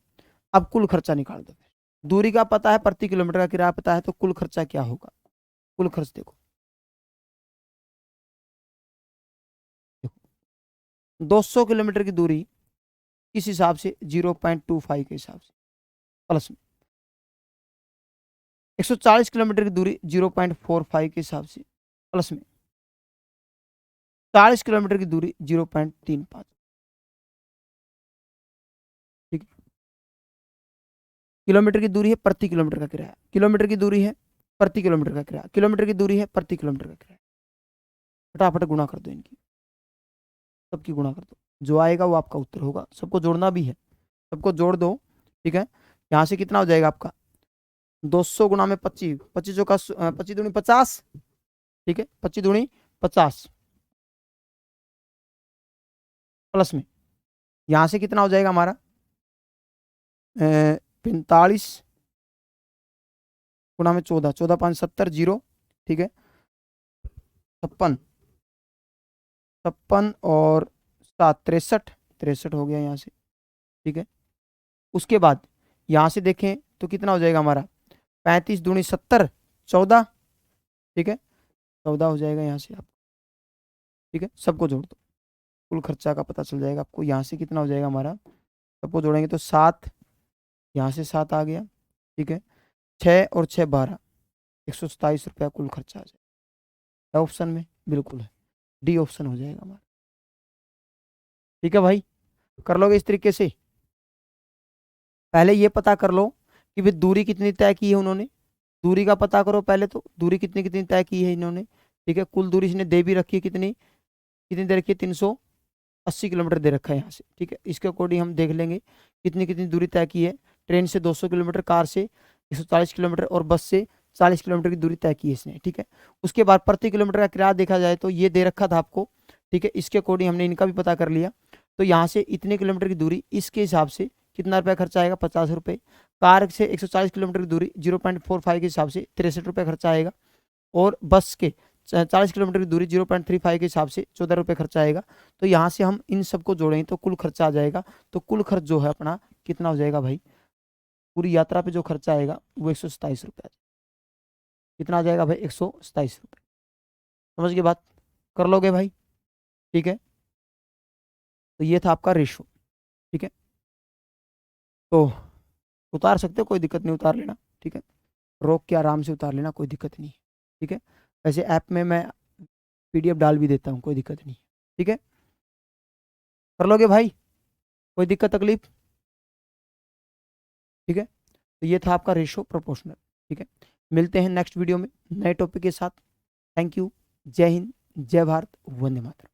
[SPEAKER 1] अब कुल खर्चा निकाल दो, दूरी का पता है, प्रति किलोमीटर का किराया पता है, तो कुल खर्चा क्या होगा, कुल खर्च देखो, 200 किलोमीटर की दूरी किस हिसाब से, 0.25 के हिसाब से, प्लस में 140 किलोमीटर की दूरी 0.45 के हिसाब से, प्लस में 40 किलोमीटर की दूरी 0.35। ठीक है, किलोमीटर की दूरी है, प्रति किलोमीटर का किराया, किलोमीटर की दूरी है, प्रति किलोमीटर का किराया, किलोमीटर की दूरी है, प्रति किलोमीटर का किराया, फटाफट गुणा कर दो इनकी, सबकी गुणा कर दो, जो आएगा वो आपका उत्तर होगा, सबको जोड़ना भी है, सबको जोड़ दो। ठीक है, यहाँ से कितना हो जाएगा आपका, 200 गुना में 25, 25 का 25 दूनी 50। ठीक है, 25 दूनी 50, प्लस में यहाँ से कितना हो जाएगा हमारा 45 गुणा में 14, 14 5 70 0, ठीक है 56, 56 और 7 63, 63 हो गया यहाँ से, ठीक है। उसके बाद यहाँ से देखें तो कितना हो जाएगा हमारा, 35 दूनी 70 14, ठीक है 14 हो जाएगा यहाँ से आप, ठीक है। सबको जोड़ दो, कुल खर्चा का पता चल जाएगा आपको। यहाँ से कितना हो जाएगा हमारा, सबको जोड़ेंगे तो 7, यहाँ से 7 आ गया, ठीक है 6 और 6 12, 127 रुपया कुल खर्चा आ जाएगा। ऑप्शन में बिल्कुल है, डी ऑप्शन हो जाएगा हमारा, ठीक है भाई। कर लोगे इस तरीके से। पहले ये पता कर लो कि भाई दूरी कितनी तय की है उन्होंने, दूरी का पता करो पहले, तो दूरी कितनी कितनी तय की है इन्होंने, ठीक है। कुल दूरी इसने दे भी रखी है, कितनी कितनी दे रखी है, 380 किलोमीटर दे रखा है यहाँ से, ठीक है। इसके अकॉर्डिंग हम देख लेंगे कितनी कितनी दूरी तय की है। ट्रेन से 200 किलोमीटर, कार से 140 किलोमीटर और बस से 40 किलोमीटर की दूरी तय की है इसने, ठीक है। उसके बाद प्रति किलोमीटर का किराया देखा जाए तो ये दे रखा था आपको, ठीक है। इसके अकॉर्डिंग हमने इनका भी पता कर लिया। तो यहाँ से इतने किलोमीटर की दूरी, इसके हिसाब से कितना रुपया खर्चा आएगा, 50 रुपये। कार से 140 किलोमीटर की दूरी 0.45 के हिसाब से 63 रुपये खर्चा आएगा। और बस के 40 किलोमीटर की दूरी 0.35 के हिसाब से 14 रुपये खर्चा आएगा। तो यहाँ से हम इन सबको जोड़ेंगे तो कुल खर्चा आ जाएगा। तो कुल खर्च जो है अपना कितना हो जाएगा भाई, पूरी यात्रा पे जो खर्चा आएगा वो 127 रुपये। कितना आ जाएगा भाई, 127 रुपये। समझ के बात, कर लोगे भाई, ठीक है। तो ये था आपका रेशो, ठीक है। तो उतार सकते हो, कोई दिक्कत नहीं, उतार लेना, ठीक है। रोक के आराम से उतार लेना, कोई दिक्कत नहीं, ठीक है। वैसे ऐप में मैं पीडीएफ डाल भी देता हूँ, कोई दिक्कत नहीं, ठीक है। कर लोगे भाई, कोई दिक्कत तकलीफ, ठीक है। तो ये था आपका रेशो प्रोपोर्शनल, ठीक है। मिलते हैं नेक्स्ट वीडियो में नए टॉपिक के साथ। थैंक यू, जय हिंद, जय भारत, वंदे मातरम।